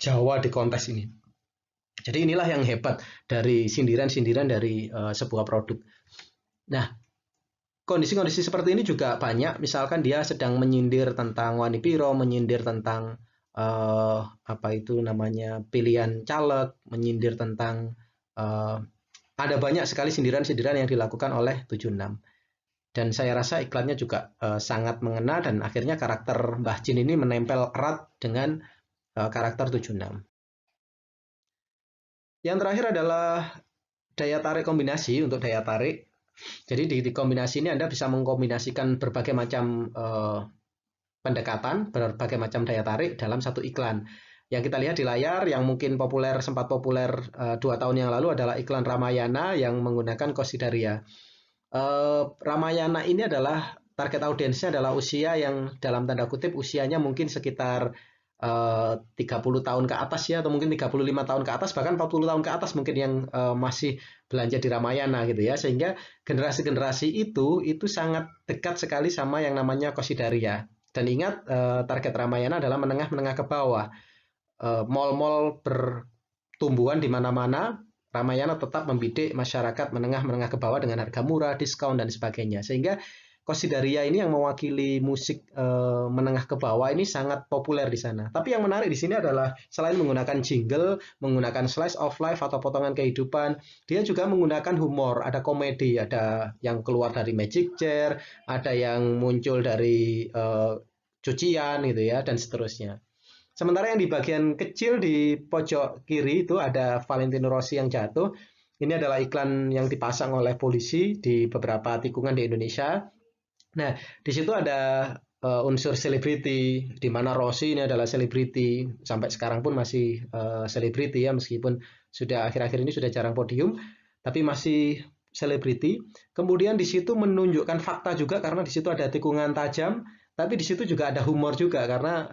Jawa di kontes ini. Jadi inilah yang hebat dari sindiran-sindiran dari sebuah produk. Nah, kondisi-kondisi seperti ini juga banyak. Misalkan dia sedang menyindir tentang Wani Piro, menyindir tentang apa itu namanya pilihan caleg, menyindir tentang ada banyak sekali sindiran-sindiran yang dilakukan oleh 76. Dan saya rasa iklannya juga sangat mengena dan akhirnya karakter Mbah Jin ini menempel erat dengan karakter 76. Yang terakhir adalah daya tarik kombinasi. Untuk daya tarik, jadi di kombinasi ini Anda bisa mengkombinasikan berbagai macam pendekatan, berbagai macam daya tarik dalam satu iklan. Yang kita lihat di layar, yang mungkin sempat populer 2 tahun yang lalu adalah iklan Ramayana yang menggunakan Kosidaria. Ramayana ini adalah target audiensnya adalah usia yang dalam tanda kutip usianya mungkin sekitar 30 tahun ke atas ya, atau mungkin 35 tahun ke atas, bahkan 40 tahun ke atas mungkin yang masih belanja di Ramayana gitu ya, sehingga generasi-generasi itu sangat dekat sekali sama yang namanya Kosidaria. Dan ingat target Ramayana adalah menengah-menengah ke bawah. Mall-mall bertumbuhan di mana-mana, Ramayana tetap membidik masyarakat menengah-menengah ke bawah dengan harga murah, diskon dan sebagainya. Sehingga Kosidaria ini yang mewakili musik menengah ke bawah ini sangat populer di sana. Tapi yang menarik di sini adalah selain menggunakan jingle, menggunakan slice of life atau potongan kehidupan, dia juga menggunakan humor, ada komedi, ada yang keluar dari magic chair, ada yang muncul dari cucian gitu ya, dan seterusnya. Sementara yang di bagian kecil di pojok kiri itu ada Valentino Rossi yang jatuh. Ini adalah iklan yang dipasang oleh polisi di beberapa tikungan di Indonesia. Nah, di situ ada unsur selebriti, di mana Rossi ini adalah selebriti, sampai sekarang pun masih selebriti ya, meskipun sudah akhir-akhir ini sudah jarang podium, tapi masih selebriti. Kemudian di situ menunjukkan fakta juga karena di situ ada tikungan tajam, Tapi di situ juga ada humor juga karena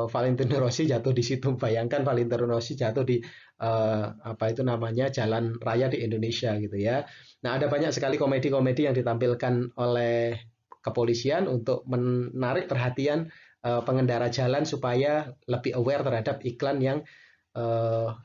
Valentino Rossi jatuh di situ. Bayangkan Valentino Rossi jatuh di apa itu namanya jalan raya di Indonesia gitu ya. Nah, ada banyak sekali komedi-komedi yang ditampilkan oleh kepolisian untuk menarik perhatian pengendara jalan supaya lebih aware terhadap iklan yang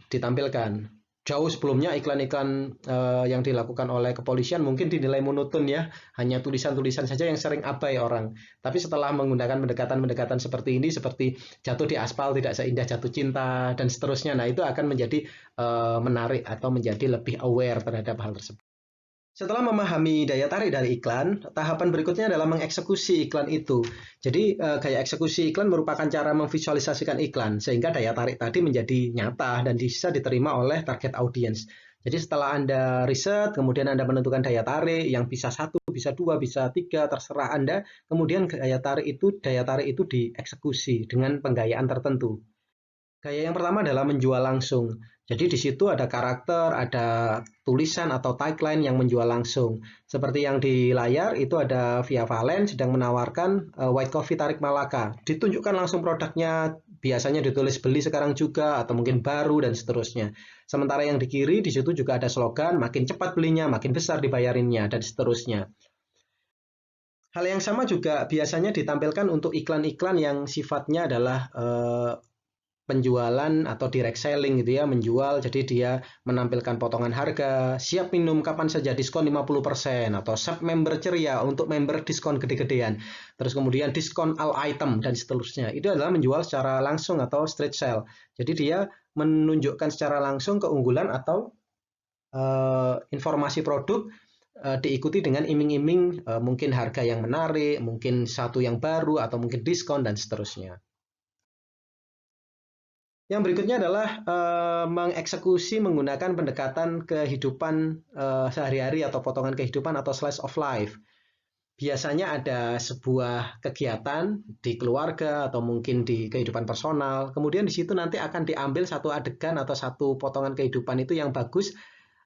ditampilkan. Jauh sebelumnya iklan-iklan yang dilakukan oleh kepolisian mungkin dinilai monoton ya, hanya tulisan-tulisan saja yang sering abai orang. Tapi setelah menggunakan pendekatan-pendekatan seperti ini, seperti jatuh di aspal tidak seindah jatuh cinta dan seterusnya, nah itu akan menjadi menarik atau menjadi lebih aware terhadap hal tersebut. Setelah memahami daya tarik dari iklan, tahapan berikutnya adalah mengeksekusi iklan itu. Jadi gaya eksekusi iklan merupakan cara memvisualisasikan iklan sehingga daya tarik tadi menjadi nyata dan bisa diterima oleh target audience. Jadi setelah Anda riset, kemudian Anda menentukan daya tarik yang bisa 1, bisa 2, bisa 3, terserah Anda. Kemudian daya tarik itu dieksekusi dengan penggayaan tertentu. Gaya yang pertama adalah menjual langsung. Jadi di situ ada karakter, ada tulisan atau tagline yang menjual langsung. Seperti yang di layar itu ada Via Valen sedang menawarkan White Coffee Tarik Malaka. Ditunjukkan langsung produknya, biasanya ditulis beli sekarang juga atau mungkin baru dan seterusnya. Sementara yang di kiri di situ juga ada slogan makin cepat belinya, makin besar dibayarinnya dan seterusnya. Hal yang sama juga biasanya ditampilkan untuk iklan-iklan yang sifatnya adalah penjualan atau direct selling gitu ya, menjual, jadi dia menampilkan potongan harga, siap minum kapan saja diskon 50% atau sub member ceria untuk member diskon gede-gedean. Terus kemudian diskon all item dan seterusnya. Itu adalah menjual secara langsung atau straight sell. Jadi dia menunjukkan secara langsung keunggulan atau informasi produk diikuti dengan iming-iming mungkin harga yang menarik, mungkin satu yang baru atau mungkin diskon dan seterusnya. Yang berikutnya adalah mengeksekusi menggunakan pendekatan kehidupan sehari-hari atau potongan kehidupan atau slice of life. Biasanya ada sebuah kegiatan di keluarga atau mungkin di kehidupan personal. Kemudian di situ nanti akan diambil satu adegan atau satu potongan kehidupan itu yang bagus,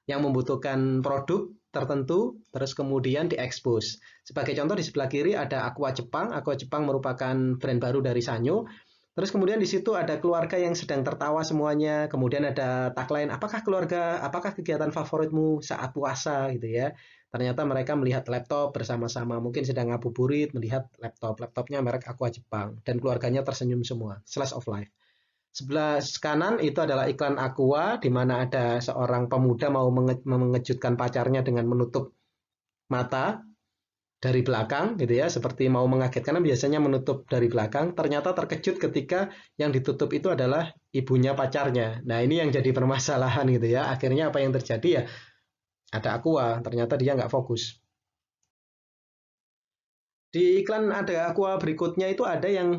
yang membutuhkan produk tertentu, terus kemudian diekspos. Sebagai contoh di sebelah kiri ada Aqua Jepang. Aqua Jepang merupakan brand baru dari Sanyo. Terus kemudian di situ ada keluarga yang sedang tertawa semuanya. Kemudian ada tagline, apakah kegiatan favoritmu saat puasa gitu ya. Ternyata mereka melihat laptop bersama-sama, mungkin sedang ngabuburit melihat laptopnya merek Aqua Jepang dan keluarganya tersenyum semua. Slice of life. Sebelah kanan itu adalah iklan Aqua di mana ada seorang pemuda mau mengejutkan pacarnya dengan menutup mata dari belakang gitu ya, seperti mau mengagetkan, karena biasanya menutup dari belakang, ternyata terkejut ketika yang ditutup itu adalah ibunya pacarnya. Nah ini yang jadi permasalahan gitu ya, akhirnya apa yang terjadi ya, ada Aqua, ternyata dia nggak fokus. Di iklan ada Aqua berikutnya itu ada yang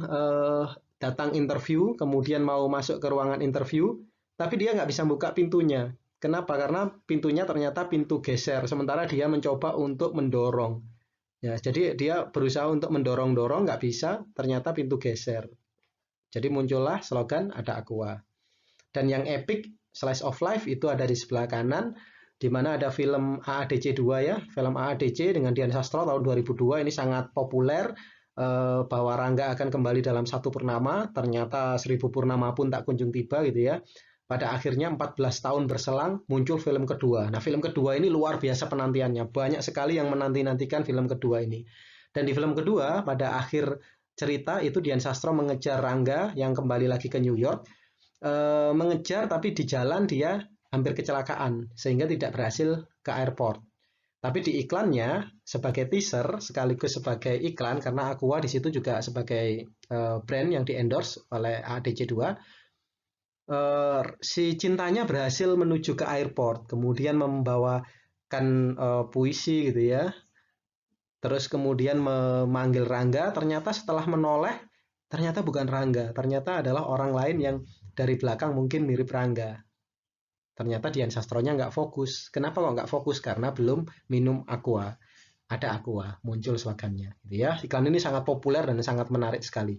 datang interview, kemudian mau masuk ke ruangan interview, tapi dia nggak bisa buka pintunya. Kenapa? Karena pintunya ternyata pintu geser, sementara dia mencoba untuk mendorong. Ya, jadi dia berusaha untuk mendorong-dorong, nggak bisa, ternyata pintu geser. Jadi muncullah slogan ada Aqua. Dan yang epic, Slice of Life itu ada di sebelah kanan, di mana ada film AADC 2 ya, film AADC dengan Dian Sastro tahun 2002, ini sangat populer, bahwa Rangga akan kembali dalam satu purnama, ternyata 1000 purnama pun tak kunjung tiba gitu ya. Pada akhirnya 14 tahun berselang muncul film kedua. Nah, film kedua ini luar biasa penantiannya. Banyak sekali yang menanti-nantikan film kedua ini. Dan di film kedua, pada akhir cerita itu Dian Sastro mengejar Rangga yang kembali lagi ke New York. Mengejar tapi di jalan dia hampir kecelakaan sehingga tidak berhasil ke airport. Tapi di iklannya sebagai teaser sekaligus sebagai iklan karena Aqua di situ juga sebagai brand yang di-endorse oleh ADC 2. Si cintanya berhasil menuju ke airport, kemudian membawakan puisi gitu ya. Terus kemudian memanggil Rangga, ternyata setelah menoleh, ternyata bukan Rangga, ternyata adalah orang lain yang dari belakang mungkin mirip Rangga. Ternyata Dian Sastronya nggak fokus. Kenapa kok nggak fokus? Karena belum minum Aqua. Ada Aqua, muncul slogannya. Gitu ya. Iklan ini sangat populer dan sangat menarik sekali.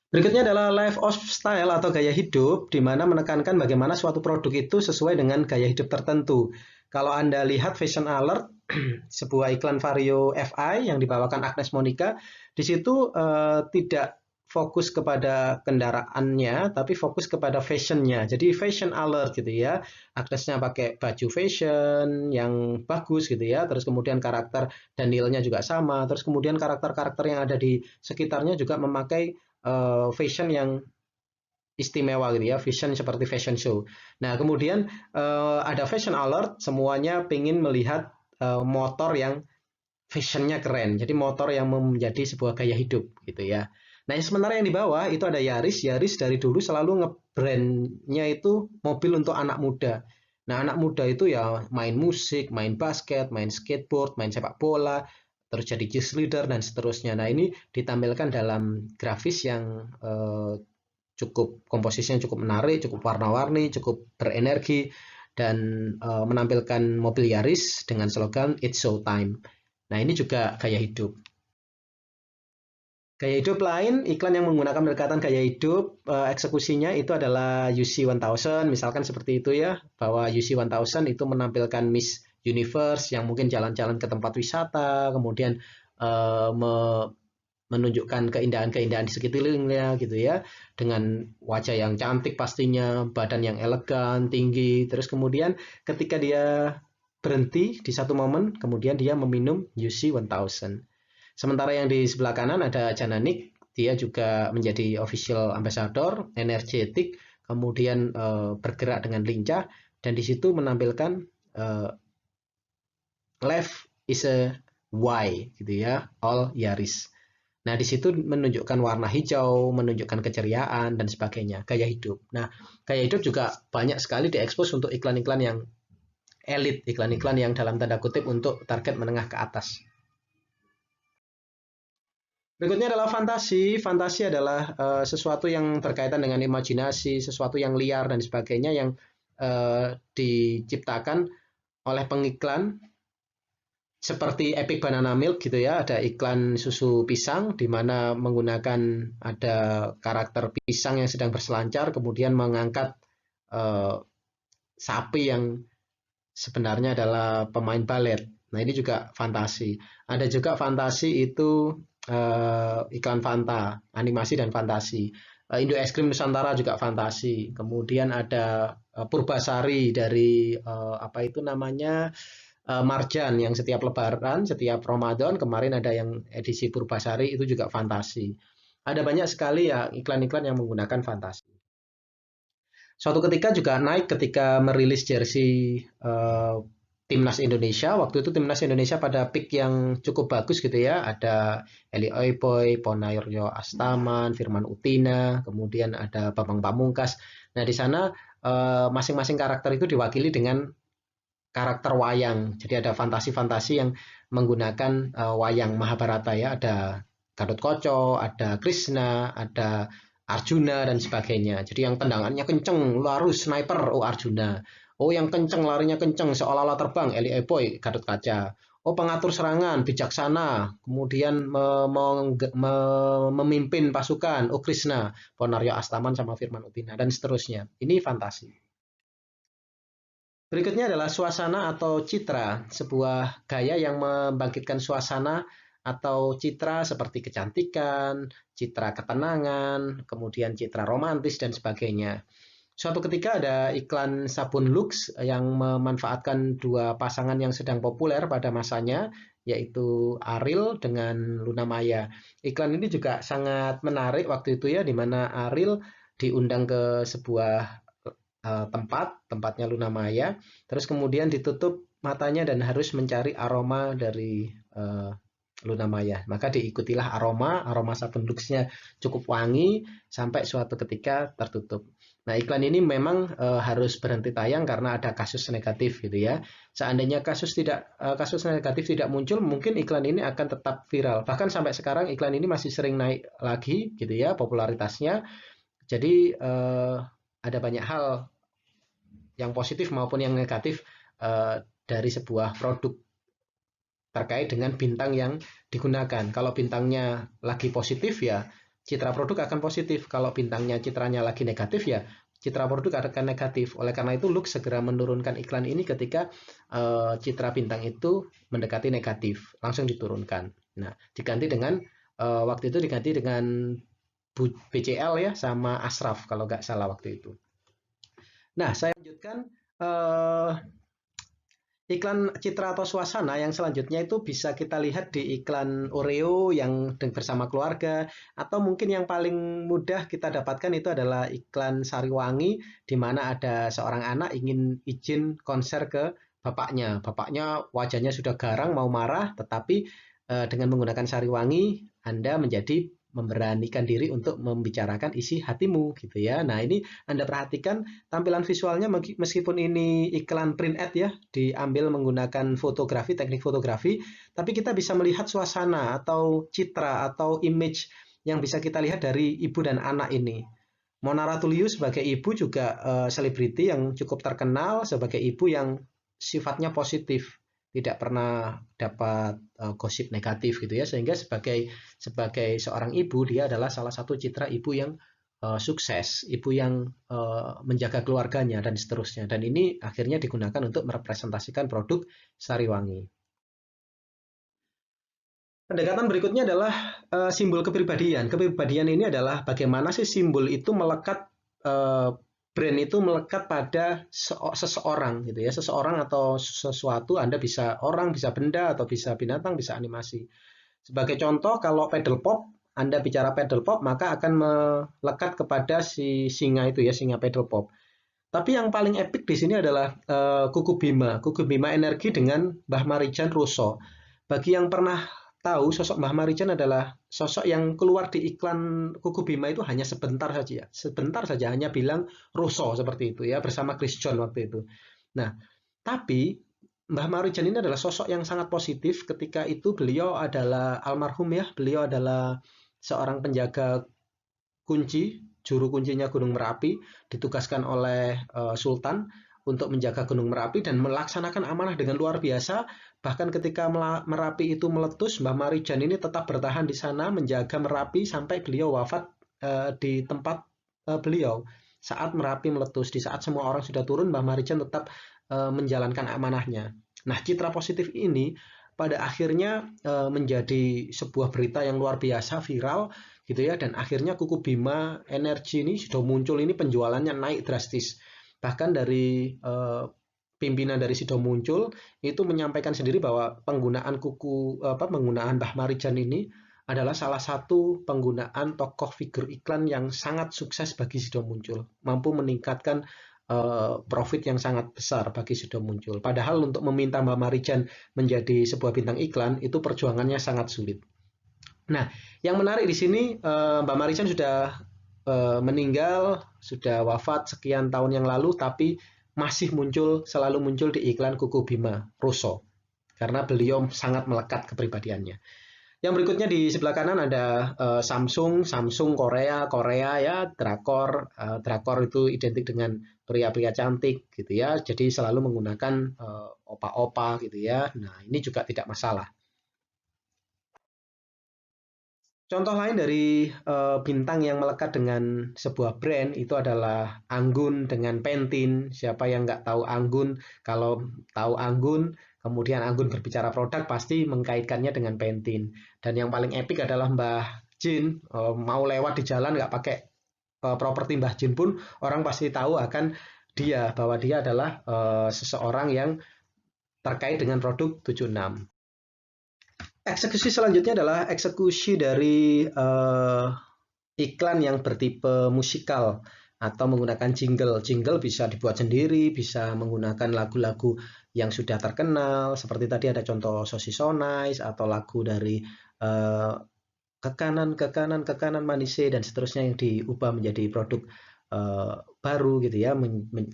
Berikutnya adalah lifestyle atau gaya hidup, di mana menekankan bagaimana suatu produk itu sesuai dengan gaya hidup tertentu. Kalau Anda lihat fashion alert, sebuah iklan Vario FI yang dibawakan Agnes Monica. Di situ tidak fokus kepada kendaraannya, tapi fokus kepada fashionnya. Jadi fashion alert gitu ya. Agnesnya pakai baju fashion yang bagus gitu ya. Terus kemudian karakter Danielnya juga sama. Terus kemudian karakter-karakter yang ada di sekitarnya juga memakai fashion yang istimewa gitu ya, fashion seperti fashion show. Nah, kemudian ada fashion alert, semuanya pengen melihat motor yang fashionnya keren. Jadi motor yang menjadi sebuah gaya hidup gitu ya. Nah, sementara yang di bawah itu ada Yaris. Yaris dari dulu selalu nge-brandnya itu mobil untuk anak muda. Nah, anak muda itu ya main musik, main basket, main skateboard, main sepak bola, terus jadi cheerleader dan seterusnya. Nah, ini ditampilkan dalam grafis yang cukup komposisinya cukup menarik, cukup warna-warni, cukup berenergi, dan menampilkan mobil Yaris dengan slogan It's Showtime. Nah, ini juga gaya hidup. Gaya hidup lain, iklan yang menggunakan pendekatan gaya hidup, eksekusinya itu adalah UC 1000, misalkan seperti itu ya, bahwa UC 1000 itu menampilkan Miss Universe yang mungkin jalan-jalan ke tempat wisata, kemudian menunjukkan keindahan-keindahan di sekelilingnya gitu ya, dengan wajah yang cantik pastinya, badan yang elegan, tinggi, terus kemudian ketika dia berhenti di satu momen, kemudian dia meminum UC 1000. Sementara yang di sebelah kanan ada Jananik, dia juga menjadi official ambassador, energetik, kemudian bergerak dengan lincah, dan di situ menampilkan left is a Y gitu ya, all Yaris. Nah, di situ menunjukkan warna hijau, menunjukkan keceriaan, dan sebagainya, gaya hidup. Nah, gaya hidup juga banyak sekali diekspos untuk iklan-iklan yang elit, iklan-iklan yang dalam tanda kutip untuk target menengah ke atas. Berikutnya adalah fantasi. Fantasi adalah sesuatu yang berkaitan dengan imajinasi, sesuatu yang liar, dan sebagainya yang diciptakan oleh pengiklan seperti Epic Banana Milk gitu ya, ada iklan susu pisang di mana menggunakan ada karakter pisang yang sedang berselancar kemudian mengangkat sapi yang sebenarnya adalah pemain balet. Nah, ini juga fantasi. Ada juga fantasi itu iklan Fanta, animasi dan fantasi. Indo Es Krim Nusantara juga fantasi. Kemudian ada Purbasari dari apa itu namanya? Marjan yang setiap lebaran, setiap Ramadan, kemarin ada yang edisi Purbasari itu juga fantasi. Ada banyak sekali ya iklan-iklan yang menggunakan fantasi. Suatu ketika juga naik ketika merilis jersey Timnas Indonesia. Waktu itu Timnas Indonesia pada peak yang cukup bagus gitu ya. Ada Eli Oipoy, Ponaryo Astaman, Firman Utina, kemudian ada Bambang Pamungkas. Nah, di sana masing-masing karakter itu diwakili dengan karakter wayang. Jadi ada fantasi-fantasi yang menggunakan wayang Mahabharata ya. Ada Gatotkaca, ada Krishna, ada Arjuna dan sebagainya. Jadi yang tendangannya kenceng, harus sniper, oh Arjuna. Oh yang kenceng, larinya kenceng, seolah-olah terbang, Eli Epoy, Gatotkaca. Oh pengatur serangan, bijaksana, kemudian memimpin pasukan, oh Krishna, Ponaryo Astaman sama Firman Utina, dan seterusnya. Ini fantasi. Berikutnya adalah suasana atau citra, sebuah gaya yang membangkitkan suasana atau citra seperti kecantikan, citra ketenangan, kemudian citra romantis dan sebagainya. Suatu ketika ada iklan sabun Lux yang memanfaatkan dua pasangan yang sedang populer pada masanya, yaitu Ariel dengan Luna Maya. Iklan ini juga sangat menarik waktu itu ya, di mana Ariel diundang ke sebuah tempatnya Luna Maya, terus kemudian ditutup matanya dan harus mencari aroma dari Luna Maya. Maka diikutilah aroma sabun Luxnya cukup wangi sampai suatu ketika tertutup. Nah, iklan ini memang harus berhenti tayang karena ada kasus negatif gitu ya. Seandainya kasus negatif tidak muncul, mungkin iklan ini akan tetap viral. Bahkan sampai sekarang iklan ini masih sering naik lagi gitu ya popularitasnya. Jadi ada banyak hal yang positif maupun yang negatif dari sebuah produk terkait dengan bintang yang digunakan. Kalau bintangnya lagi positif ya citra produk akan positif. Kalau bintangnya citranya lagi negatif ya citra produk akan negatif. Oleh karena itu, Look segera menurunkan iklan ini ketika citra bintang itu mendekati negatif, langsung diturunkan. Nah, diganti dengan waktu itu diganti dengan BCL ya sama Ashraf kalau nggak salah waktu itu. Nah, saya lanjutkan iklan citra atau suasana yang selanjutnya itu bisa kita lihat di iklan Oreo yang bersama keluarga, atau mungkin yang paling mudah kita dapatkan itu adalah iklan Sariwangi di mana ada seorang anak ingin izin konser ke bapaknya. Bapaknya wajahnya sudah garang mau marah, tetapi dengan menggunakan Sariwangi Anda menjadi memberanikan diri untuk membicarakan isi hatimu gitu ya. Nah, ini Anda perhatikan tampilan visualnya meskipun ini iklan print ad ya, diambil menggunakan fotografi, teknik fotografi, tapi kita bisa melihat suasana atau citra atau image yang bisa kita lihat dari ibu dan anak ini. Mona Ratuliu sebagai ibu juga selebriti yang cukup terkenal sebagai ibu yang sifatnya positif, tidak pernah dapat gosip negatif gitu ya, sehingga sebagai seorang ibu dia adalah salah satu citra ibu yang sukses, ibu yang menjaga keluarganya dan seterusnya. Dan ini akhirnya digunakan untuk merepresentasikan produk Sariwangi. Pendekatan berikutnya adalah simbol kepribadian. Kepribadian ini adalah bagaimana sih simbol itu melekat, brand itu melekat pada seseorang gitu ya, seseorang atau sesuatu. Anda bisa orang, bisa benda, atau bisa binatang, bisa animasi. Sebagai contoh, kalau pedal pop, Anda bicara pedal pop, maka akan melekat kepada si singa itu ya, singa pedal pop. Tapi yang paling epic di sini adalah Kuku Bima. Kuku Bima Energi dengan Mbah Marijan Russo. Bagi yang pernah tahu, sosok Mbah Marijan adalah sosok yang keluar di iklan Kuku Bima itu hanya sebentar saja. Sebentar saja, hanya bilang Russo seperti itu ya, bersama Chris John waktu itu. Nah, tapi Mbah Marijan ini adalah sosok yang sangat positif. Ketika itu beliau adalah almarhum ya, beliau adalah seorang penjaga kunci, juru kuncinya Gunung Merapi, ditugaskan oleh Sultan untuk menjaga Gunung Merapi dan melaksanakan amanah dengan luar biasa. Bahkan ketika Merapi itu meletus, Mbah Marijan ini tetap bertahan di sana menjaga Merapi sampai beliau wafat di tempat beliau saat Merapi meletus. Di saat semua orang sudah turun, Mbah Marijan tetap menjalankan amanahnya. Nah, citra positif ini pada akhirnya menjadi sebuah berita yang luar biasa, viral gitu ya, dan akhirnya Kuku Bima Energi ini sudah muncul, ini penjualannya naik drastis. Bahkan dari pimpinan dari Sido Muncul itu menyampaikan sendiri bahwa penggunaan penggunaan Mbah Marijan ini adalah salah satu penggunaan tokoh figur iklan yang sangat sukses bagi Sido Muncul, mampu meningkatkan profit yang sangat besar bagi Sido Muncul. Padahal untuk meminta Mbah Marijan menjadi sebuah bintang iklan itu perjuangannya sangat sulit. Nah, yang menarik di sini Mbak Marijan sudah meninggal, sudah wafat sekian tahun yang lalu, tapi masih selalu muncul di iklan Kuku Bima Russo karena beliau sangat melekat kepribadiannya. Yang berikutnya di sebelah kanan ada Samsung Korea ya, drakor itu identik dengan pria-pria cantik gitu ya, jadi selalu menggunakan opa-opa gitu ya. Nah, ini juga tidak masalah. Contoh lain dari bintang yang melekat dengan sebuah brand itu adalah Anggun dengan Pantene. Siapa yang nggak tahu Anggun? Kalau tahu Anggun, kemudian Anggun berbicara produk, pasti mengkaitkannya dengan Pantene. Dan yang paling epic adalah Mbah Jin. Mau lewat di jalan nggak pakai properti Mbah Jin pun, orang pasti tahu akan bahwa dia adalah seseorang yang terkait dengan produk 76. Eksekusi selanjutnya adalah eksekusi dari iklan yang bertipe musikal atau menggunakan jingle. Jingle bisa dibuat sendiri, bisa menggunakan lagu-lagu yang sudah terkenal, seperti tadi ada contoh Sosis So Nice atau lagu dari ke kanan manise dan seterusnya yang diubah menjadi produk baru gitu ya,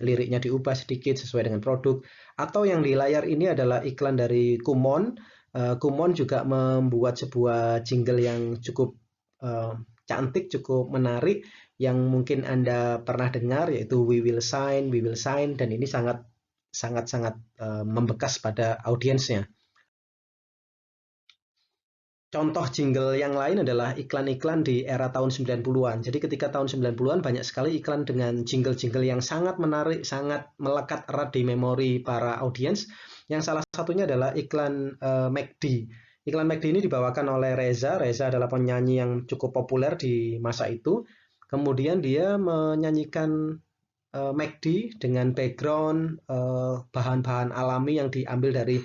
liriknya diubah sedikit sesuai dengan produk. Atau yang di layar ini adalah iklan dari Kumon. Kumon juga membuat sebuah jingle yang cukup cantik, cukup menarik, yang mungkin Anda pernah dengar, yaitu We Will Sign, dan ini sangat membekas pada audiensnya. contoh jingle yang lain adalah iklan-iklan di era tahun 90-an. Jadi ketika tahun 90-an banyak sekali iklan dengan jingle-jingle yang sangat menarik, sangat melekat erat di memori para audiens. Yang salah satunya adalah iklan McD. Iklan McD ini dibawakan oleh Reza. Reza adalah penyanyi yang cukup populer di masa itu. Kemudian dia menyanyikan McD dengan background bahan-bahan alami yang diambil dari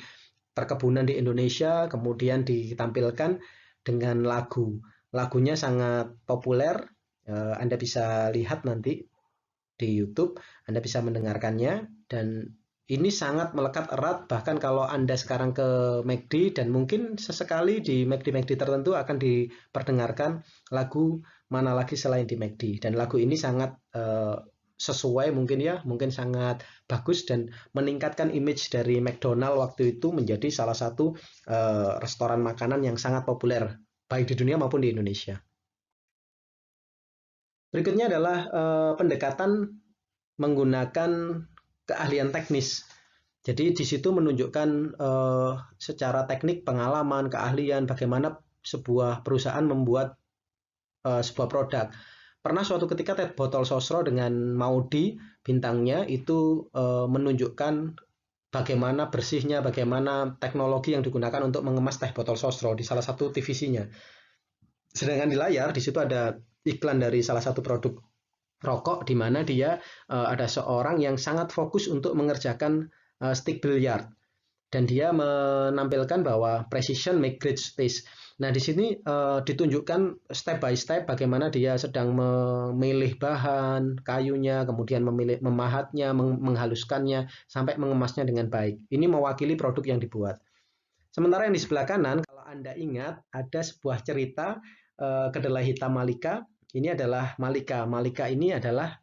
perkebunan di Indonesia, kemudian ditampilkan dengan lagu. Lagunya sangat populer, Anda bisa lihat nanti di YouTube, Anda bisa mendengarkannya, dan ini sangat melekat erat, bahkan kalau Anda sekarang ke McD, dan mungkin sesekali di McD-McD tertentu akan diperdengarkan lagu Mana Lagi Selain di McD, dan lagu ini sangat sesuai mungkin sangat bagus dan meningkatkan image dari McDonald waktu itu menjadi salah satu restoran makanan yang sangat populer baik di dunia maupun di Indonesia. Berikutnya adalah pendekatan menggunakan keahlian teknis. Jadi di situ menunjukkan secara teknik pengalaman, keahlian, bagaimana sebuah perusahaan membuat sebuah produk. Pernah suatu ketika teh botol sosro dengan Maudi bintangnya itu menunjukkan bagaimana bersihnya, bagaimana teknologi yang digunakan untuk mengemas teh botol sosro di salah satu TVC-nya. Sedangkan di layar di situ ada iklan dari salah satu produk rokok di mana dia ada seorang yang sangat fokus untuk mengerjakan stick billiard. Dan dia menampilkan bahwa precision make great taste. Nah, di sini ditunjukkan step by step bagaimana dia sedang memilih bahan, kayunya, kemudian memahatnya, menghaluskannya, sampai mengemasnya dengan baik. Ini mewakili produk yang dibuat. Sementara yang di sebelah kanan, kalau Anda ingat, ada sebuah cerita kedelai hitam Malika. Ini adalah Malika. Malika ini adalah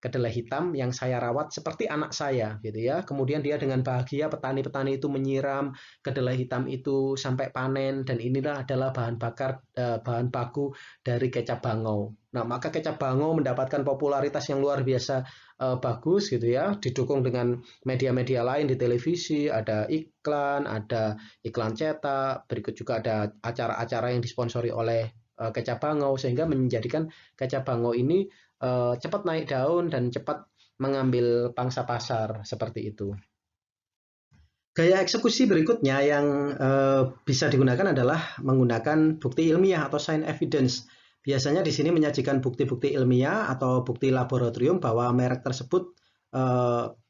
kedelai hitam yang saya rawat seperti anak saya gitu ya. Kemudian dia dengan bahagia petani-petani itu menyiram kedelai hitam itu sampai panen, dan inilah adalah bahan baku dari kecap bangau. Nah, maka kecap bangau mendapatkan popularitas yang luar biasa bagus gitu ya, didukung dengan media-media lain di televisi, ada iklan cetak, berikut juga ada acara-acara yang disponsori oleh kecap bangau, sehingga menjadikan kecap bangau ini cepat naik daun dan cepat mengambil pangsa pasar seperti itu. Gaya eksekusi berikutnya yang bisa digunakan adalah menggunakan bukti ilmiah atau science evidence. Biasanya di sini menyajikan bukti-bukti ilmiah atau bukti laboratorium bahwa merek tersebut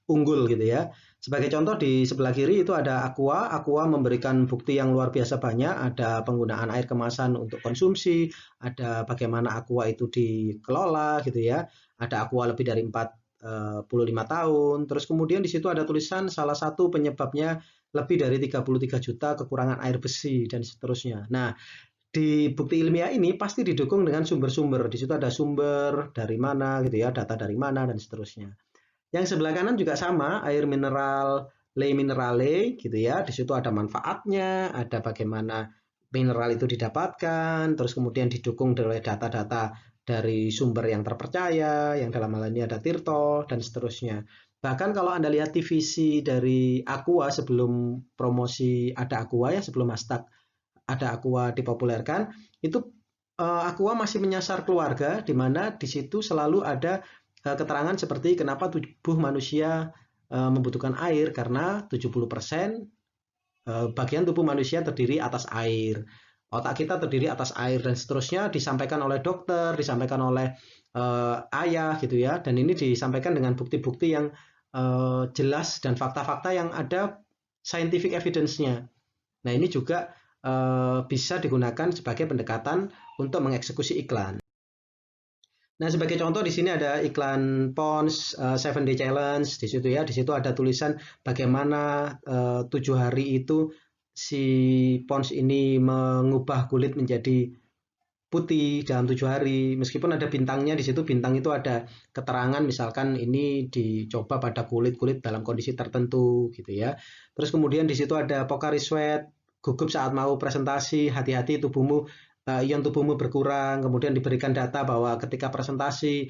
unggul gitu ya. Sebagai contoh di sebelah kiri itu ada Aqua. Aqua memberikan bukti yang luar biasa banyak. Ada penggunaan air kemasan untuk konsumsi, ada bagaimana Aqua itu dikelola gitu ya. Ada Aqua lebih dari 45 tahun. Terus kemudian di situ ada tulisan salah satu penyebabnya lebih dari 33 juta kekurangan air besi dan seterusnya. Nah, di bukti ilmiah ini pasti didukung dengan sumber-sumber. Di situ ada sumber dari mana gitu ya, data dari mana dan seterusnya. Yang sebelah kanan juga sama, air mineral Le Minerale gitu ya. Di situ ada manfaatnya, ada bagaimana mineral itu didapatkan, terus kemudian didukung oleh data-data dari sumber yang terpercaya, yang dalam hal ini ada Tirto dan seterusnya. Bahkan kalau Anda lihat TVC dari Aqua sebelum promosi ada Aqua ya, sebelum hashtag ada Aqua dipopulerkan, itu Aqua masih menyasar keluarga, di mana di situ selalu ada keterangan seperti kenapa tubuh manusia membutuhkan air, karena 70% bagian tubuh manusia terdiri atas air. Otak kita terdiri atas air dan seterusnya, disampaikan oleh dokter, disampaikan oleh ayah gitu ya. Dan ini disampaikan dengan bukti-bukti yang jelas dan fakta-fakta yang ada scientific evidence-nya. Nah, ini juga bisa digunakan sebagai pendekatan untuk mengeksekusi iklan. Nah, sebagai contoh di sini ada iklan Pond's 7 Day Challenge di situ ya. Di situ ada tulisan bagaimana 7 hari itu si Pond's ini mengubah kulit menjadi putih dalam 7 hari. Meskipun ada bintangnya di situ, bintang itu ada keterangan misalkan ini dicoba pada kulit-kulit dalam kondisi tertentu gitu ya. Terus kemudian di situ ada Pocari Sweat, gugup saat mau presentasi, hati-hati tubuhmu ion tubuhmu berkurang, kemudian diberikan data bahwa ketika presentasi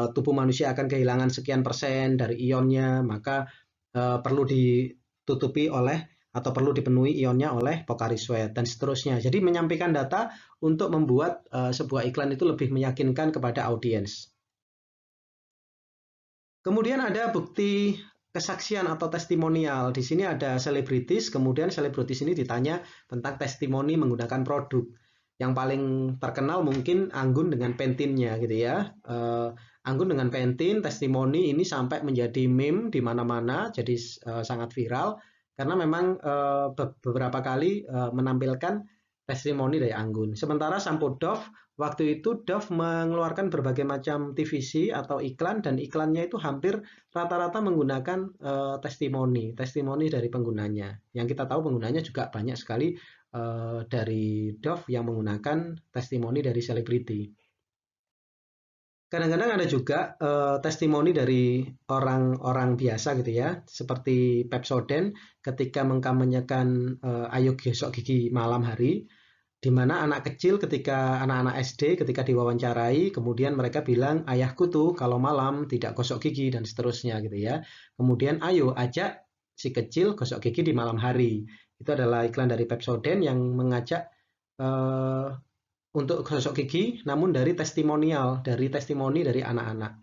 tubuh manusia akan kehilangan sekian persen dari ionnya, maka perlu ditutupi oleh atau perlu dipenuhi ionnya oleh Pocari Sweat dan seterusnya. Jadi menyampaikan data untuk membuat sebuah iklan itu lebih meyakinkan kepada audiens. Kemudian ada bukti kesaksian atau testimonial. Di sini ada selebritis, kemudian selebritis ini ditanya tentang testimoni menggunakan produk. Yang paling terkenal mungkin Anggun dengan Pantene-nya gitu ya. Anggun dengan Pantene, testimoni ini sampai menjadi meme di mana-mana, jadi sangat viral karena memang beberapa kali menampilkan testimoni dari Anggun. Sementara sampo Dove, waktu itu Dove mengeluarkan berbagai macam TVC atau iklan, dan iklannya itu hampir rata-rata menggunakan testimoni dari penggunanya. Yang kita tahu penggunanya juga banyak sekali dari Dove yang menggunakan testimoni dari selebriti. Kadang-kadang ada juga testimoni dari orang-orang biasa gitu ya, seperti Pepsodent ketika mengkampanyekan ayo gosok gigi malam hari, di mana anak kecil ketika anak-anak SD ketika diwawancarai, kemudian mereka bilang ayahku tuh kalau malam tidak gosok gigi dan seterusnya gitu ya. Kemudian ayo ajak si kecil gosok gigi di malam hari. Itu adalah iklan dari Pepsodent yang mengajak untuk gosok gigi, namun dari testimoni dari anak-anak.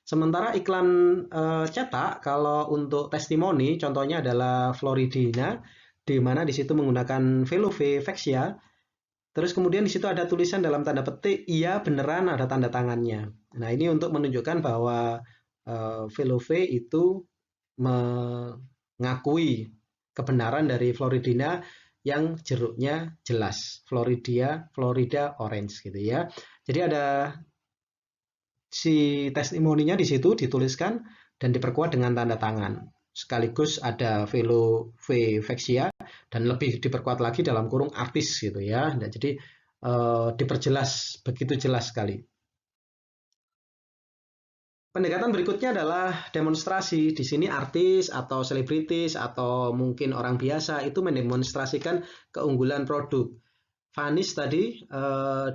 Sementara iklan cetak, kalau untuk testimoni, contohnya adalah Floridina, di mana di situ menggunakan Velove Vexia. Terus kemudian di situ ada tulisan dalam tanda petik, iya beneran, ada tanda tangannya. Nah ini untuk menunjukkan bahwa Velove itu mengakui kebenaran dari Floridina yang jeruknya jelas, Florida Orange gitu ya. Jadi ada si testimoninya di situ dituliskan dan diperkuat dengan tanda tangan. Sekaligus ada Velove Vexia dan lebih diperkuat lagi dalam kurung artis gitu ya. Nah, jadi diperjelas begitu jelas sekali. Pendekatan berikutnya adalah demonstrasi. Di sini artis atau selebritis atau mungkin orang biasa itu mendemonstrasikan keunggulan produk. Vanis tadi,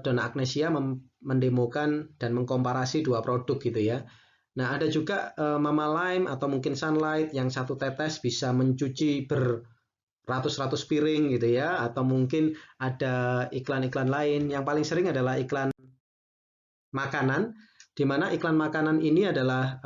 Donna Agnesia mendemokan dan mengkomparasi dua produk gitu ya. Nah ada juga Mama Lime atau mungkin Sunlight yang satu tetes bisa mencuci beratus-ratus piring gitu ya. Atau mungkin ada iklan-iklan lain. Yang paling sering adalah iklan makanan, di mana iklan makanan ini adalah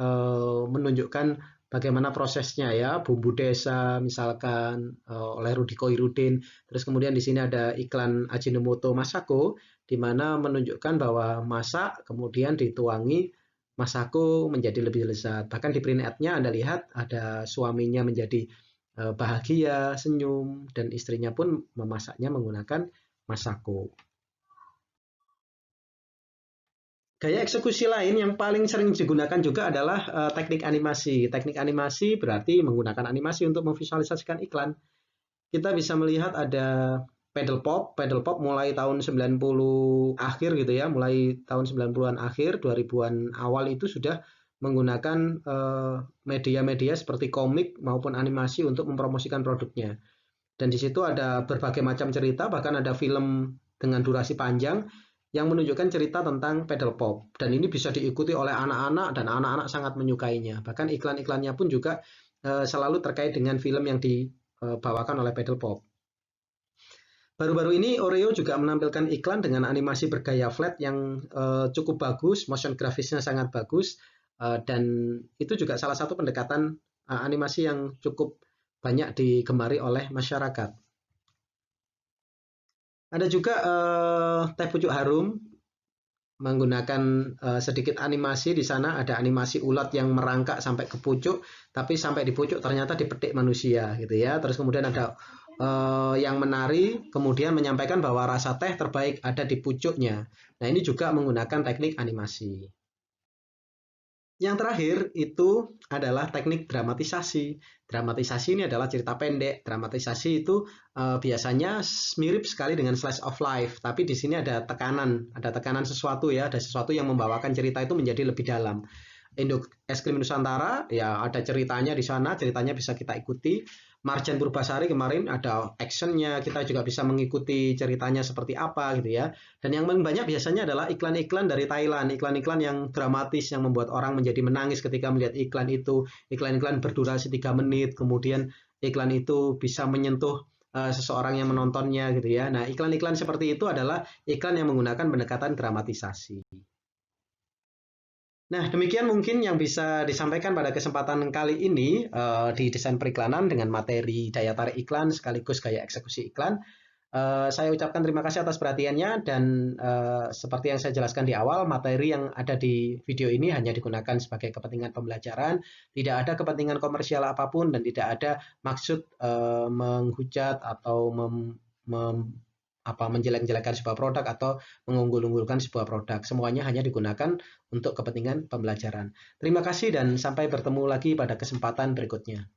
menunjukkan bagaimana prosesnya ya, bumbu desa misalkan oleh Rudi Koirudin. Terus kemudian di sini ada iklan Ajinomoto Masako, di mana menunjukkan bahwa masak kemudian dituangi Masako menjadi lebih lezat. Bahkan di print ad-nya Anda lihat ada suaminya menjadi bahagia, senyum, dan istrinya pun memasaknya menggunakan Masako. Gaya eksekusi lain yang paling sering digunakan juga adalah teknik animasi. Teknik animasi berarti menggunakan animasi untuk memvisualisasikan iklan. Kita bisa melihat ada pedal pop mulai tahun 90 akhir gitu ya, mulai tahun 90-an akhir, 2000-an awal itu sudah menggunakan media-media seperti komik maupun animasi untuk mempromosikan produknya. Dan di situ ada berbagai macam cerita, bahkan ada film dengan durasi panjang yang menunjukkan cerita tentang pedal pop, dan ini bisa diikuti oleh anak-anak dan anak-anak sangat menyukainya. Bahkan iklan-iklannya pun juga selalu terkait dengan film yang dibawakan oleh pedal pop. Baru-baru ini Oreo juga menampilkan iklan dengan animasi bergaya flat yang cukup bagus, motion grafisnya sangat bagus, dan itu juga salah satu pendekatan animasi yang cukup banyak digemari oleh masyarakat. Ada juga teh pucuk harum menggunakan sedikit animasi. Di sana ada animasi ulat yang merangkak sampai ke pucuk, tapi sampai di pucuk ternyata dipetik manusia gitu ya. Terus kemudian ada yang menari kemudian menyampaikan bahwa rasa teh terbaik ada di pucuknya. Nah ini juga menggunakan teknik animasi. Yang terakhir itu adalah teknik dramatisasi. Dramatisasi ini adalah cerita pendek. Dramatisasi itu biasanya mirip sekali dengan slice of life, tapi di sini ada tekanan sesuatu ya, ada sesuatu yang membawakan cerita itu menjadi lebih dalam. Indo Es Krim Nusantara, ya ada ceritanya di sana, ceritanya bisa kita ikuti. Marjan Purbasari kemarin ada actionnya, kita juga bisa mengikuti ceritanya seperti apa gitu ya. Dan yang paling banyak biasanya adalah iklan-iklan dari Thailand, iklan-iklan yang dramatis yang membuat orang menjadi menangis ketika melihat iklan itu. Iklan-iklan berdurasi 3 menit, kemudian iklan itu bisa menyentuh seseorang yang menontonnya gitu ya. Nah, iklan-iklan seperti itu adalah iklan yang menggunakan pendekatan dramatisasi. Nah, demikian mungkin yang bisa disampaikan pada kesempatan kali ini di desain periklanan dengan materi daya tarik iklan sekaligus gaya eksekusi iklan. Saya ucapkan terima kasih atas perhatiannya dan seperti yang saya jelaskan di awal, materi yang ada di video ini hanya digunakan sebagai kepentingan pembelajaran, tidak ada kepentingan komersial apapun dan tidak ada maksud menghujat atau menjelek-jelekan sebuah produk atau mengunggul-unggulkan sebuah produk. Semuanya hanya digunakan untuk kepentingan pembelajaran. Terima kasih dan sampai bertemu lagi pada kesempatan berikutnya.